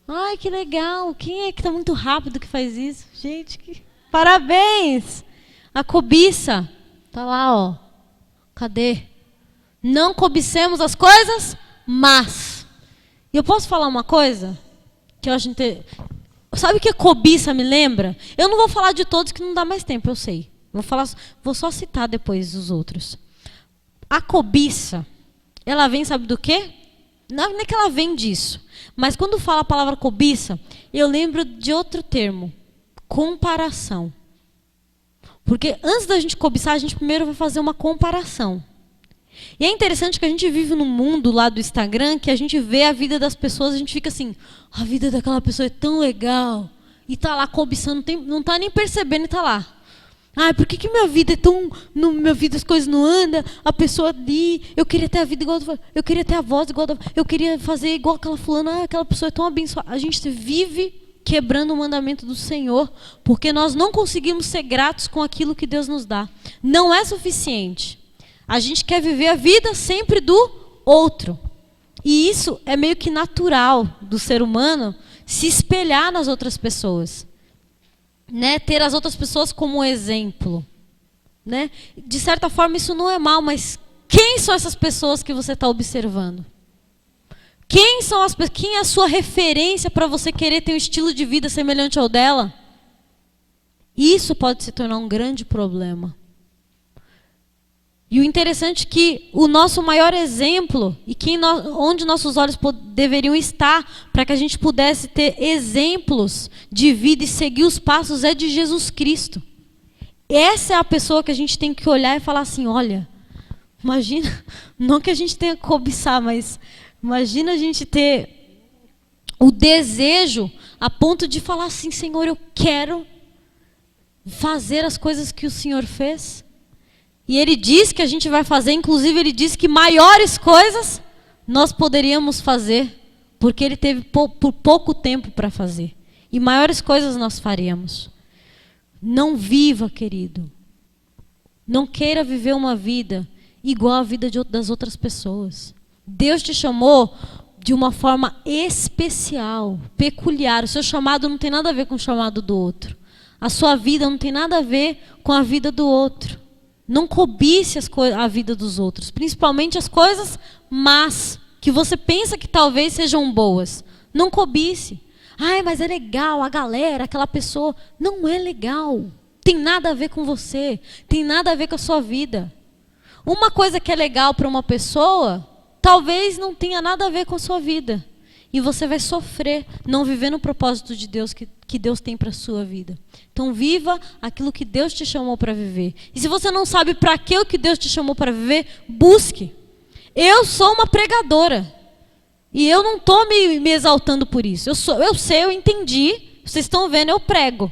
Ai, que legal. Quem é que está muito rápido que faz isso? Gente, parabéns. A cobiça. Está lá, ó. Cadê? Não cobicemos as coisas, mas... E eu posso falar uma coisa? Que eu acho interessante. Sabe o que a cobiça me lembra? Eu não vou falar de todos que não dá mais tempo, eu sei. Vou só citar depois os outros. A cobiça, ela vem, sabe do quê? Não é que ela vem disso. Mas quando fala a palavra cobiça, eu lembro de outro termo. Comparação. Porque antes da gente cobiçar, a gente primeiro vai fazer uma comparação. E é interessante que a gente vive num mundo lá do Instagram que a gente vê a vida das pessoas, a gente fica assim, a vida daquela pessoa é tão legal. E tá lá cobiçando, não tá nem percebendo e tá lá. Ai, por que minha vida é tão... minha vida as coisas não andam, a pessoa ali... Eu queria ter a vida igual... Eu queria ter a voz igual... Eu queria fazer igual aquela fulana. Aquela pessoa é tão abençoada. A gente vive quebrando o mandamento do Senhor, porque nós não conseguimos ser gratos com aquilo que Deus nos dá. Não é suficiente. A gente quer viver a vida sempre do outro. E isso é meio que natural do ser humano se espelhar nas outras pessoas. Né, ter as outras pessoas como exemplo, né? De certa forma isso não é mal, mas quem são essas pessoas que você está observando? Quem é a sua referência para você querer ter um estilo de vida semelhante ao dela? Isso pode se tornar um grande problema. E o interessante é que o nosso maior exemplo, e onde nossos olhos deveriam estar, para que a gente pudesse ter exemplos de vida e seguir os passos, é de Jesus Cristo. Essa é a pessoa que a gente tem que olhar e falar assim, olha, imagina, não que a gente tenha que cobiçar, mas imagina a gente ter o desejo a ponto de falar assim, Senhor, eu quero fazer as coisas que o Senhor fez. E Ele diz que a gente vai fazer, inclusive Ele diz que maiores coisas nós poderíamos fazer, porque Ele teve por pouco tempo para fazer. E maiores coisas nós faríamos. Não viva, querido. Não queira viver uma vida igual à vida das outras pessoas. Deus te chamou de uma forma especial, peculiar. O seu chamado não tem nada a ver com o chamado do outro. A sua vida não tem nada a ver com a vida do outro. Não cobice a vida dos outros, principalmente as coisas más, que você pensa que talvez sejam boas. Não cobice. Ai, mas é legal, a galera, aquela pessoa. Não é legal. Tem nada a ver com você. Tem nada a ver com a sua vida. Uma coisa que é legal para uma pessoa, talvez não tenha nada a ver com a sua vida. E você vai sofrer, não vivendo o propósito de Deus que Deus tem para a sua vida. Então viva aquilo que Deus te chamou para viver. E se você não sabe para que o que Deus te chamou para viver, busque. Eu sou uma pregadora. E eu não estou me exaltando por isso. Eu sei, eu entendi. Vocês estão vendo, eu prego.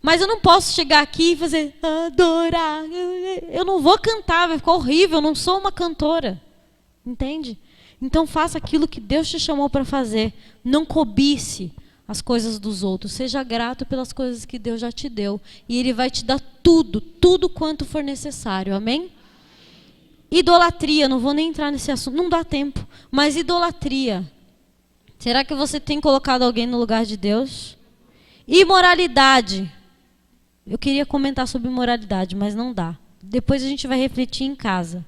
Mas eu não posso chegar aqui e fazer adorar. Eu não vou cantar, vai ficar horrível. Eu não sou uma cantora. Entende? Então faça aquilo que Deus te chamou para fazer. Não cobice as coisas dos outros. Seja grato pelas coisas que Deus já te deu. E Ele vai te dar tudo, tudo quanto for necessário. Amém? Idolatria, não vou nem entrar nesse assunto, não dá tempo. Mas idolatria. Será que você tem colocado alguém no lugar de Deus? Imoralidade. Eu queria comentar sobre imoralidade, mas não dá. Depois a gente vai refletir em casa.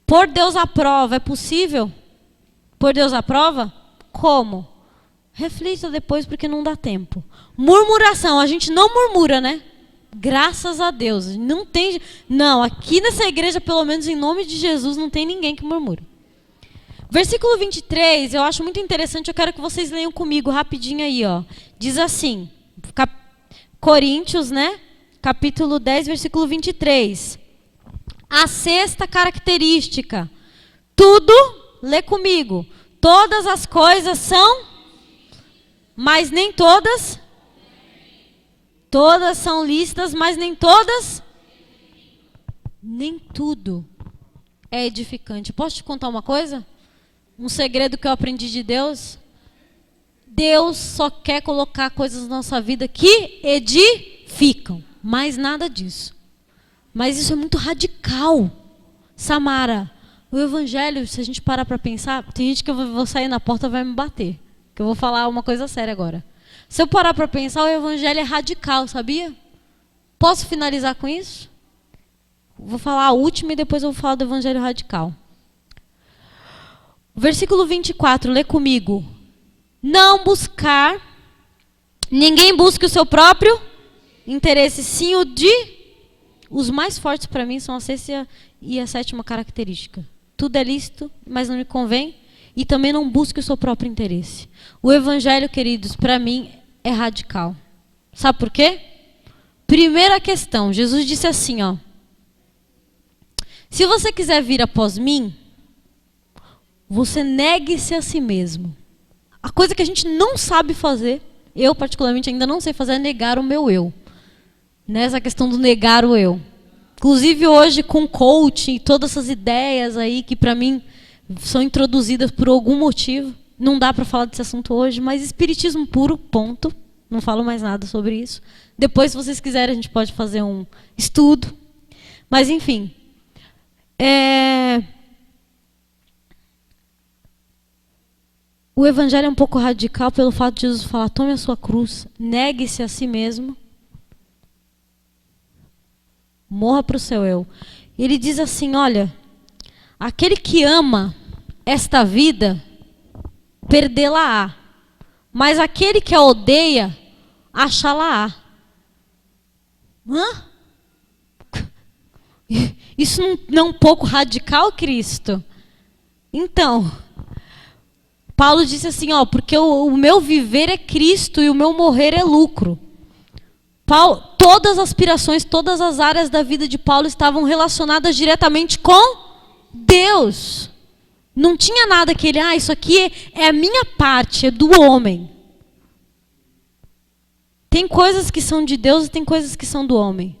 Pôr Deus à prova, é possível? Pôr Deus à prova? Como? Reflita depois, porque não dá tempo. Murmuração, a gente não murmura, né? Graças a Deus. Não, aqui nessa igreja, pelo menos em nome de Jesus, não tem ninguém que murmura. Versículo 23, eu acho muito interessante, eu quero que vocês leiam comigo rapidinho aí, ó. Diz assim, Coríntios, né? Capítulo 10, versículo 23. A sexta característica. Tudo, lê comigo. Todas as coisas são, mas nem todas. Todas são lícitas, mas nem todas. Nem tudo é edificante. Posso te contar uma coisa? Um segredo que eu aprendi de Deus? Deus só quer colocar coisas na nossa vida que edificam. Mais nada disso. Mas isso é muito radical. Samara, o evangelho, se a gente parar para pensar, tem gente que eu vou sair na porta e vai me bater. Que eu vou falar uma coisa séria agora. Se eu parar para pensar, o evangelho é radical, sabia? Posso finalizar com isso? Vou falar a última e depois eu vou falar do evangelho radical. Versículo 24, lê comigo. Não buscar, ninguém busque o seu próprio interesse, sim o de... Os mais fortes para mim são a sexta e a sétima característica. Tudo é lícito, mas não me convém. E também não busque o seu próprio interesse. O evangelho, queridos, para mim é radical. Sabe por quê? Primeira questão, Jesus disse assim, ó. Se você quiser vir após mim, você negue-se a si mesmo. A coisa que a gente não sabe fazer, eu particularmente ainda não sei fazer, é negar o meu eu. Nessa questão do negar o eu. Inclusive hoje com coaching, todas essas ideias aí que para mim são introduzidas por algum motivo. Não dá para falar desse assunto hoje, mas espiritismo puro, ponto. Não falo mais nada sobre isso. Depois, se vocês quiserem, a gente pode fazer um estudo. Mas enfim. O evangelho é um pouco radical pelo fato de Jesus falar, tome a sua cruz, negue-se a si mesmo. Morra para o seu eu. Ele diz assim, olha, aquele que ama esta vida, perdê-la-á. Mas aquele que a odeia, achá-la-á. Isso não é um pouco radical, Cristo? Então, Paulo disse assim, porque o meu viver é Cristo e o meu morrer é lucro. Todas as aspirações, todas as áreas da vida de Paulo estavam relacionadas diretamente com Deus. Não tinha nada que ele, isso aqui é a minha parte, é do homem. Tem coisas que são de Deus e tem coisas que são do homem.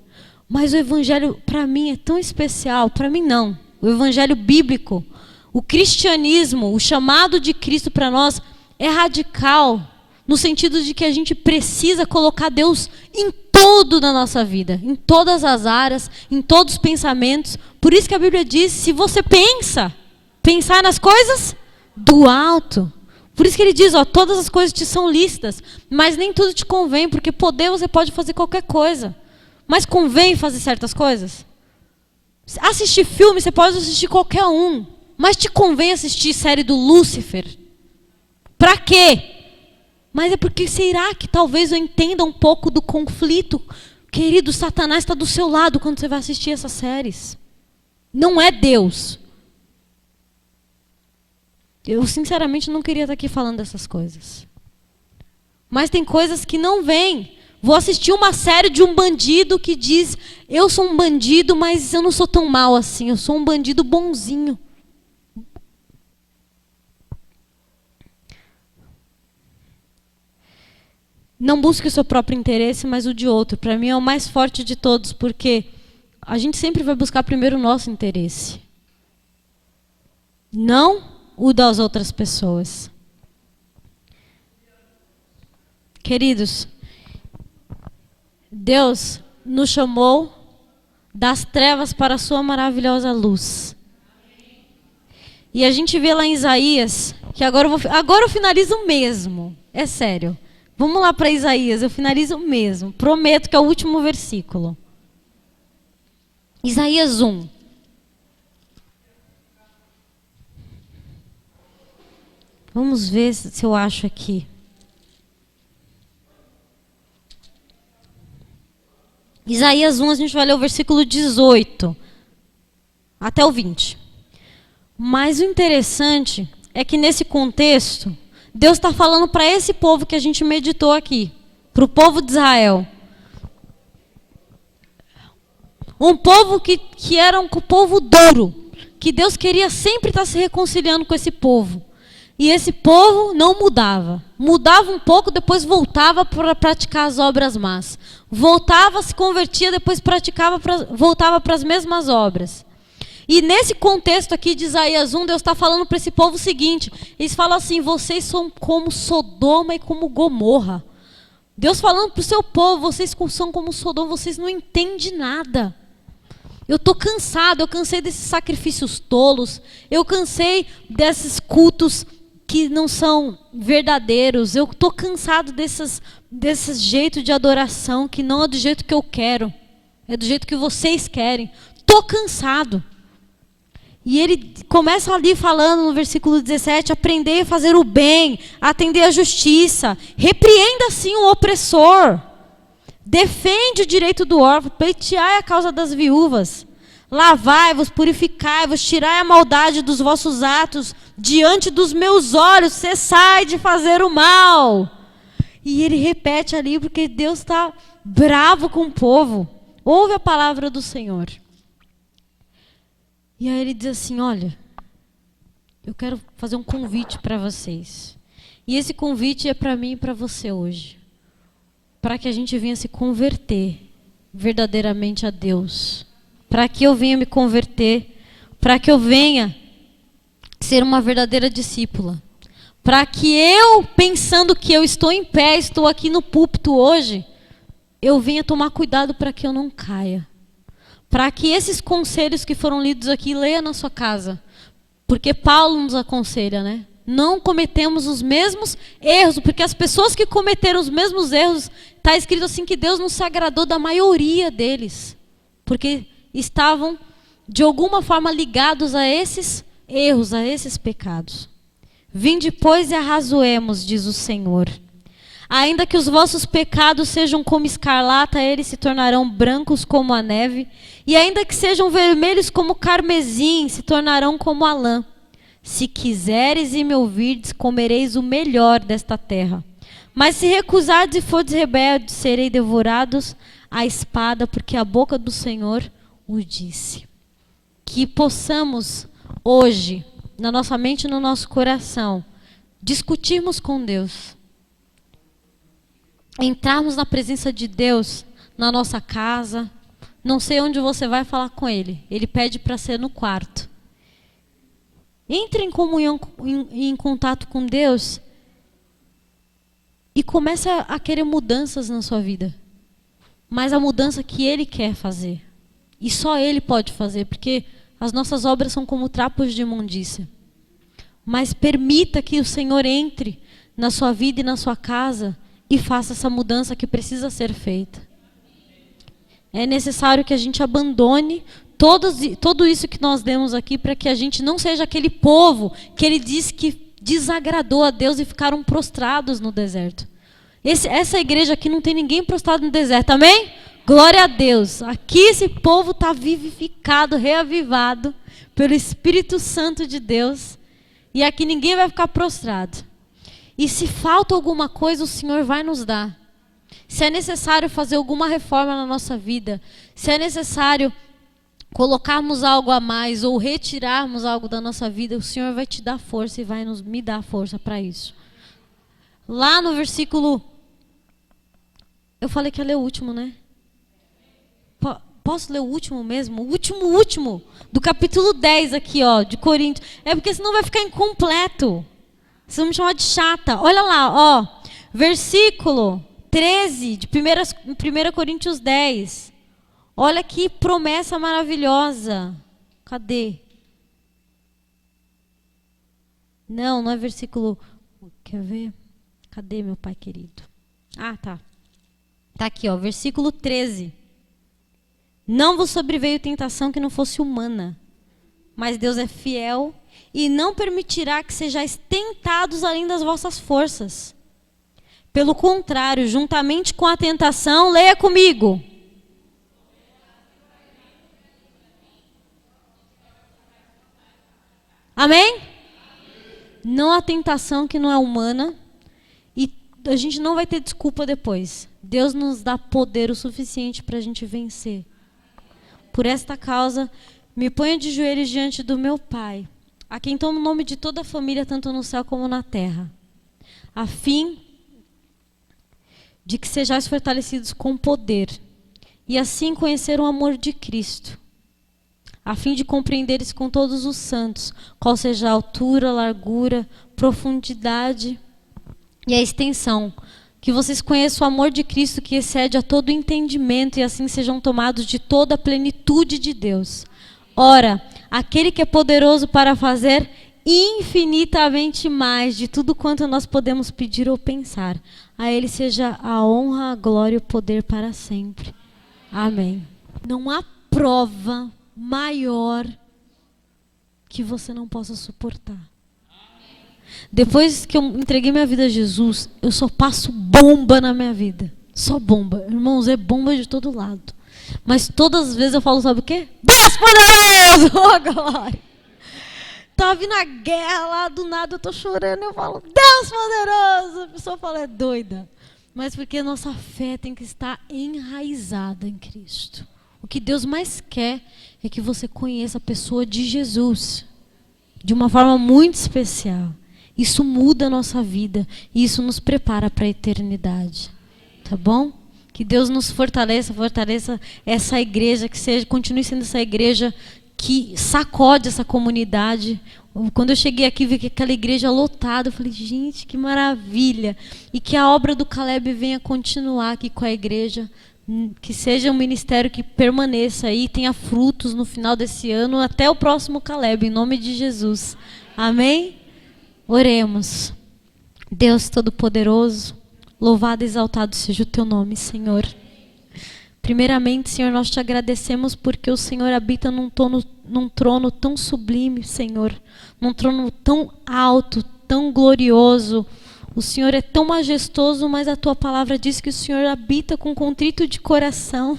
Mas o evangelho, para mim, é tão especial. Para mim, não. O evangelho bíblico, o cristianismo, o chamado de Cristo para nós é radical, no sentido de que a gente precisa colocar Deus em tudo na nossa vida, em todas as áreas, em todos os pensamentos. Por isso que a Bíblia diz, se você pensar nas coisas do alto. Por isso que ele diz, todas as coisas te são lícitas, mas nem tudo te convém, porque poder você pode fazer qualquer coisa. Mas convém fazer certas coisas? Assistir filme, você pode assistir qualquer um. Mas te convém assistir série do Lúcifer? Pra quê? Mas é porque será que talvez eu entenda um pouco do conflito? Querido, Satanás está do seu lado quando você vai assistir essas séries. Não é Deus. Eu sinceramente não queria estar aqui falando dessas coisas. Mas tem coisas que não vêm. Vou assistir uma série de um bandido que diz, eu sou um bandido, mas eu não sou tão mal assim, eu sou um bandido bonzinho. Não busque o seu próprio interesse, mas o de outro. Para mim é o mais forte de todos, porque a gente sempre vai buscar primeiro o nosso interesse. Não o das outras pessoas. Queridos, Deus nos chamou das trevas para a sua maravilhosa luz. E a gente vê lá em Isaías, que agora eu finalizo mesmo. É sério. Vamos lá para Isaías, eu finalizo mesmo. Prometo que é o último versículo. Isaías 1. Vamos ver se eu acho aqui. Isaías 1, a gente vai ler o versículo 18 até o 20. Mas o interessante é que nesse contexto, Deus está falando para esse povo que a gente meditou aqui, para o povo de Israel. Um povo que era um povo duro, que Deus queria sempre estar se reconciliando com esse povo. E esse povo não mudava. Mudava um pouco, depois voltava para praticar as obras más. Voltava, se convertia, depois voltava para as mesmas obras. E nesse contexto aqui de Isaías 1, Deus está falando para esse povo o seguinte. Eles falam assim, vocês são como Sodoma e como Gomorra. Deus falando para o seu povo, vocês são como Sodoma, vocês não entendem nada. Eu estou cansado, eu cansei desses sacrifícios tolos. Eu cansei desses cultos que não são verdadeiros. Eu estou cansado desses jeitos de adoração que não é do jeito que eu quero. É do jeito que vocês querem. Estou cansado. E ele começa ali falando no versículo 17, aprendei a fazer o bem, atender a justiça, repreenda assim o opressor, defende o direito do órfão, pleiteai a causa das viúvas, lavai-vos, purificai-vos, tirai a maldade dos vossos atos, diante dos meus olhos, cessai de fazer o mal. E ele repete ali, porque Deus está bravo com o povo. Ouve a palavra do Senhor. E aí ele diz assim, olha, eu quero fazer um convite para vocês. E esse convite é para mim e para você hoje. Para que a gente venha se converter verdadeiramente a Deus. Para que eu venha me converter. Para que eu venha ser uma verdadeira discípula. Para que eu, pensando que eu estou em pé, estou aqui no púlpito hoje, eu venha tomar cuidado para que eu não caia. Para que esses conselhos que foram lidos aqui, leia na sua casa. Porque Paulo nos aconselha, né? Não cometemos os mesmos erros, porque as pessoas que cometeram os mesmos erros, está escrito assim que Deus não se agradou da maioria deles. Porque estavam, de alguma forma, ligados a esses erros, a esses pecados. Vinde, pois, e arrazoemos, diz o Senhor. Ainda que os vossos pecados sejam como escarlata, eles se tornarão brancos como a neve. E ainda que sejam vermelhos como carmesim, se tornarão como a lã. Se quiseres e me ouvirdes, comereis o melhor desta terra. Mas se recusardes e fordes rebeldes, serei devorados à espada, porque a boca do Senhor o disse. Que possamos hoje, na nossa mente e no nosso coração, discutirmos com Deus. Entrarmos na presença de Deus, na nossa casa. Não sei onde você vai falar com Ele. Ele pede para ser no quarto. Entre em comunhão, em contato com Deus e comece a querer mudanças na sua vida. Mas a mudança que Ele quer fazer. E só Ele pode fazer, porque as nossas obras são como trapos de imundícia. Mas permita que o Senhor entre na sua vida e na sua casa e faça essa mudança que precisa ser feita. É necessário que a gente abandone tudo isso que nós demos aqui para que a gente não seja aquele povo que ele disse que desagradou a Deus e ficaram prostrados no deserto. Essa igreja aqui não tem ninguém prostrado no deserto, amém? Glória a Deus. Aqui esse povo está vivificado, reavivado pelo Espírito Santo de Deus. E aqui ninguém vai ficar prostrado. E se falta alguma coisa, o Senhor vai nos dar. Se é necessário fazer alguma reforma na nossa vida, se é necessário colocarmos algo a mais ou retirarmos algo da nossa vida, o Senhor vai te dar força e vai me dar força para isso. Lá no versículo... Eu falei que ia ler o último, né? Posso ler o último mesmo? O último, do capítulo 10 aqui, ó, de Coríntios. É porque senão vai ficar incompleto. Vocês vão me chamar de chata. Olha lá, ó, versículo 13 de 1 Coríntios 10. Olha que promessa maravilhosa. Cadê? Não é versículo... Quer ver? Cadê, meu pai querido? Ah, tá. Tá aqui, ó, versículo 13. Não vos sobreveio tentação que não fosse humana, mas Deus é fiel e não permitirá que sejais tentados além das vossas forças. Pelo contrário, juntamente com a tentação, leia comigo. Amém? Não há tentação que não é humana e a gente não vai ter desculpa depois. Deus nos dá poder o suficiente para a gente vencer. Por esta causa, me ponho de joelhos diante do meu Pai, a quem tomo o nome de toda a família, tanto no céu como na terra, a fim de que sejais fortalecidos com poder, e assim conhecer o amor de Cristo, a fim de compreenderes com todos os santos, qual seja a altura, largura, profundidade e a extensão, que vocês conheçam o amor de Cristo que excede a todo entendimento e assim sejam tomados de toda a plenitude de Deus. Ora, aquele que é poderoso para fazer infinitamente mais de tudo quanto nós podemos pedir ou pensar, a Ele seja a honra, a glória e o poder para sempre. Amém. Não há prova maior que você não possa suportar. Depois que eu entreguei minha vida a Jesus, eu só passo bomba na minha vida. Só bomba. Irmãos, é bomba de todo lado. Mas todas as vezes eu falo, sabe o quê? Deus poderoso! Oh, glória! Tá vindo a guerra lá, do nada eu tô chorando, eu falo, Deus poderoso! A pessoa fala, é doida. Mas porque a nossa fé tem que estar enraizada em Cristo. O que Deus mais quer é que você conheça a pessoa de Jesus. De uma forma muito especial. Isso muda a nossa vida e isso nos prepara para a eternidade. Tá bom? Que Deus nos fortaleça essa igreja, que continue sendo essa igreja que sacode essa comunidade. Quando eu cheguei aqui, vi que aquela igreja lotada, eu falei, gente, que maravilha. E que a obra do Caleb venha continuar aqui com a igreja, que seja um ministério que permaneça aí, tenha frutos no final desse ano, até o próximo Caleb, em nome de Jesus. Amém? Oremos. Deus Todo-Poderoso, louvado e exaltado seja o Teu nome, Senhor. Primeiramente, Senhor, nós te agradecemos porque o Senhor habita num trono tão sublime, Senhor. Num trono tão alto, tão glorioso. O Senhor é tão majestoso, mas a tua palavra diz que o Senhor habita com contrito de coração.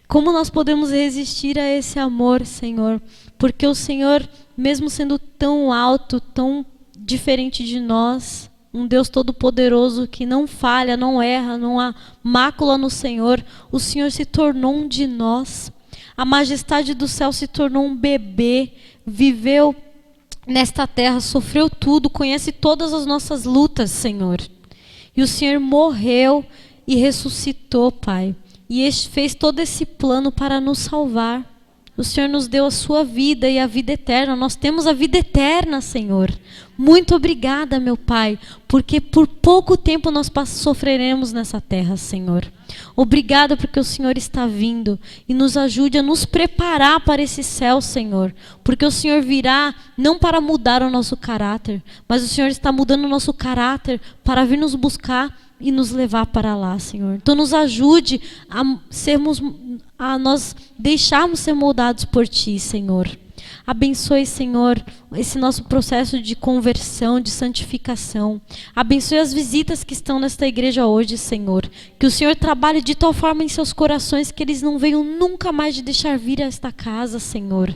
Como nós podemos resistir a esse amor, Senhor? Porque o Senhor, mesmo sendo tão alto, tão diferente de nós, um Deus todo-poderoso que não falha, não erra, não há mácula no Senhor, o Senhor se tornou um de nós. A majestade do céu se tornou um bebê, viveu nesta terra, sofreu tudo, conhece todas as nossas lutas, Senhor. E o Senhor morreu e ressuscitou, Pai. E fez todo esse plano para nos salvar. O Senhor nos deu a sua vida e a vida eterna. Nós temos a vida eterna, Senhor. Muito obrigada, meu Pai, porque por pouco tempo nós sofreremos nessa terra, Senhor. Obrigada porque o Senhor está vindo e nos ajude a nos preparar para esse céu, Senhor. Porque o Senhor virá não para mudar o nosso caráter, mas o Senhor está mudando o nosso caráter para vir nos buscar e nos levar para lá, Senhor. Então nos ajude a nós deixarmos ser moldados por Ti, Senhor. Abençoe, Senhor, esse nosso processo de conversão, de santificação. Abençoe as visitas que estão nesta igreja hoje, Senhor. Que o Senhor trabalhe de tal forma em seus corações que eles não venham nunca mais de deixar vir a esta casa, Senhor.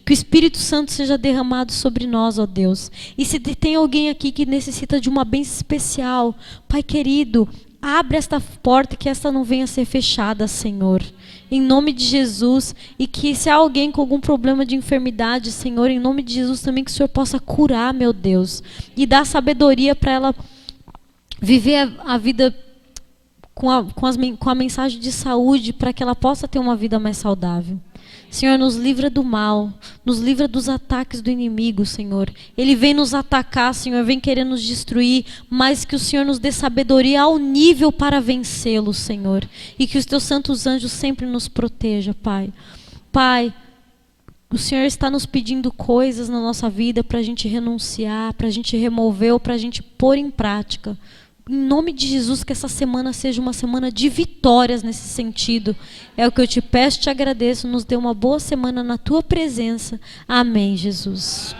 Que o Espírito Santo seja derramado sobre nós, ó Deus. E se tem alguém aqui que necessita de uma bênção especial, Pai querido, abre esta porta e que esta não venha a ser fechada, Senhor. Em nome de Jesus. E que se há alguém com algum problema de enfermidade, Senhor, em nome de Jesus também que o Senhor possa curar, meu Deus. E dar sabedoria para ela viver a vida com a mensagem de saúde, para que ela possa ter uma vida mais saudável. Senhor, nos livra do mal, nos livra dos ataques do inimigo, Senhor. Ele vem nos atacar, Senhor, vem querer nos destruir, mas que o Senhor nos dê sabedoria ao nível para vencê-lo, Senhor. E que os teus santos anjos sempre nos protejam, Pai. Pai, o Senhor está nos pedindo coisas na nossa vida para a gente renunciar, para a gente remover ou para a gente pôr em prática. Em nome de Jesus, que essa semana seja uma semana de vitórias nesse sentido. É o que eu te peço, te agradeço. Nos dê uma boa semana na tua presença. Amém, Jesus.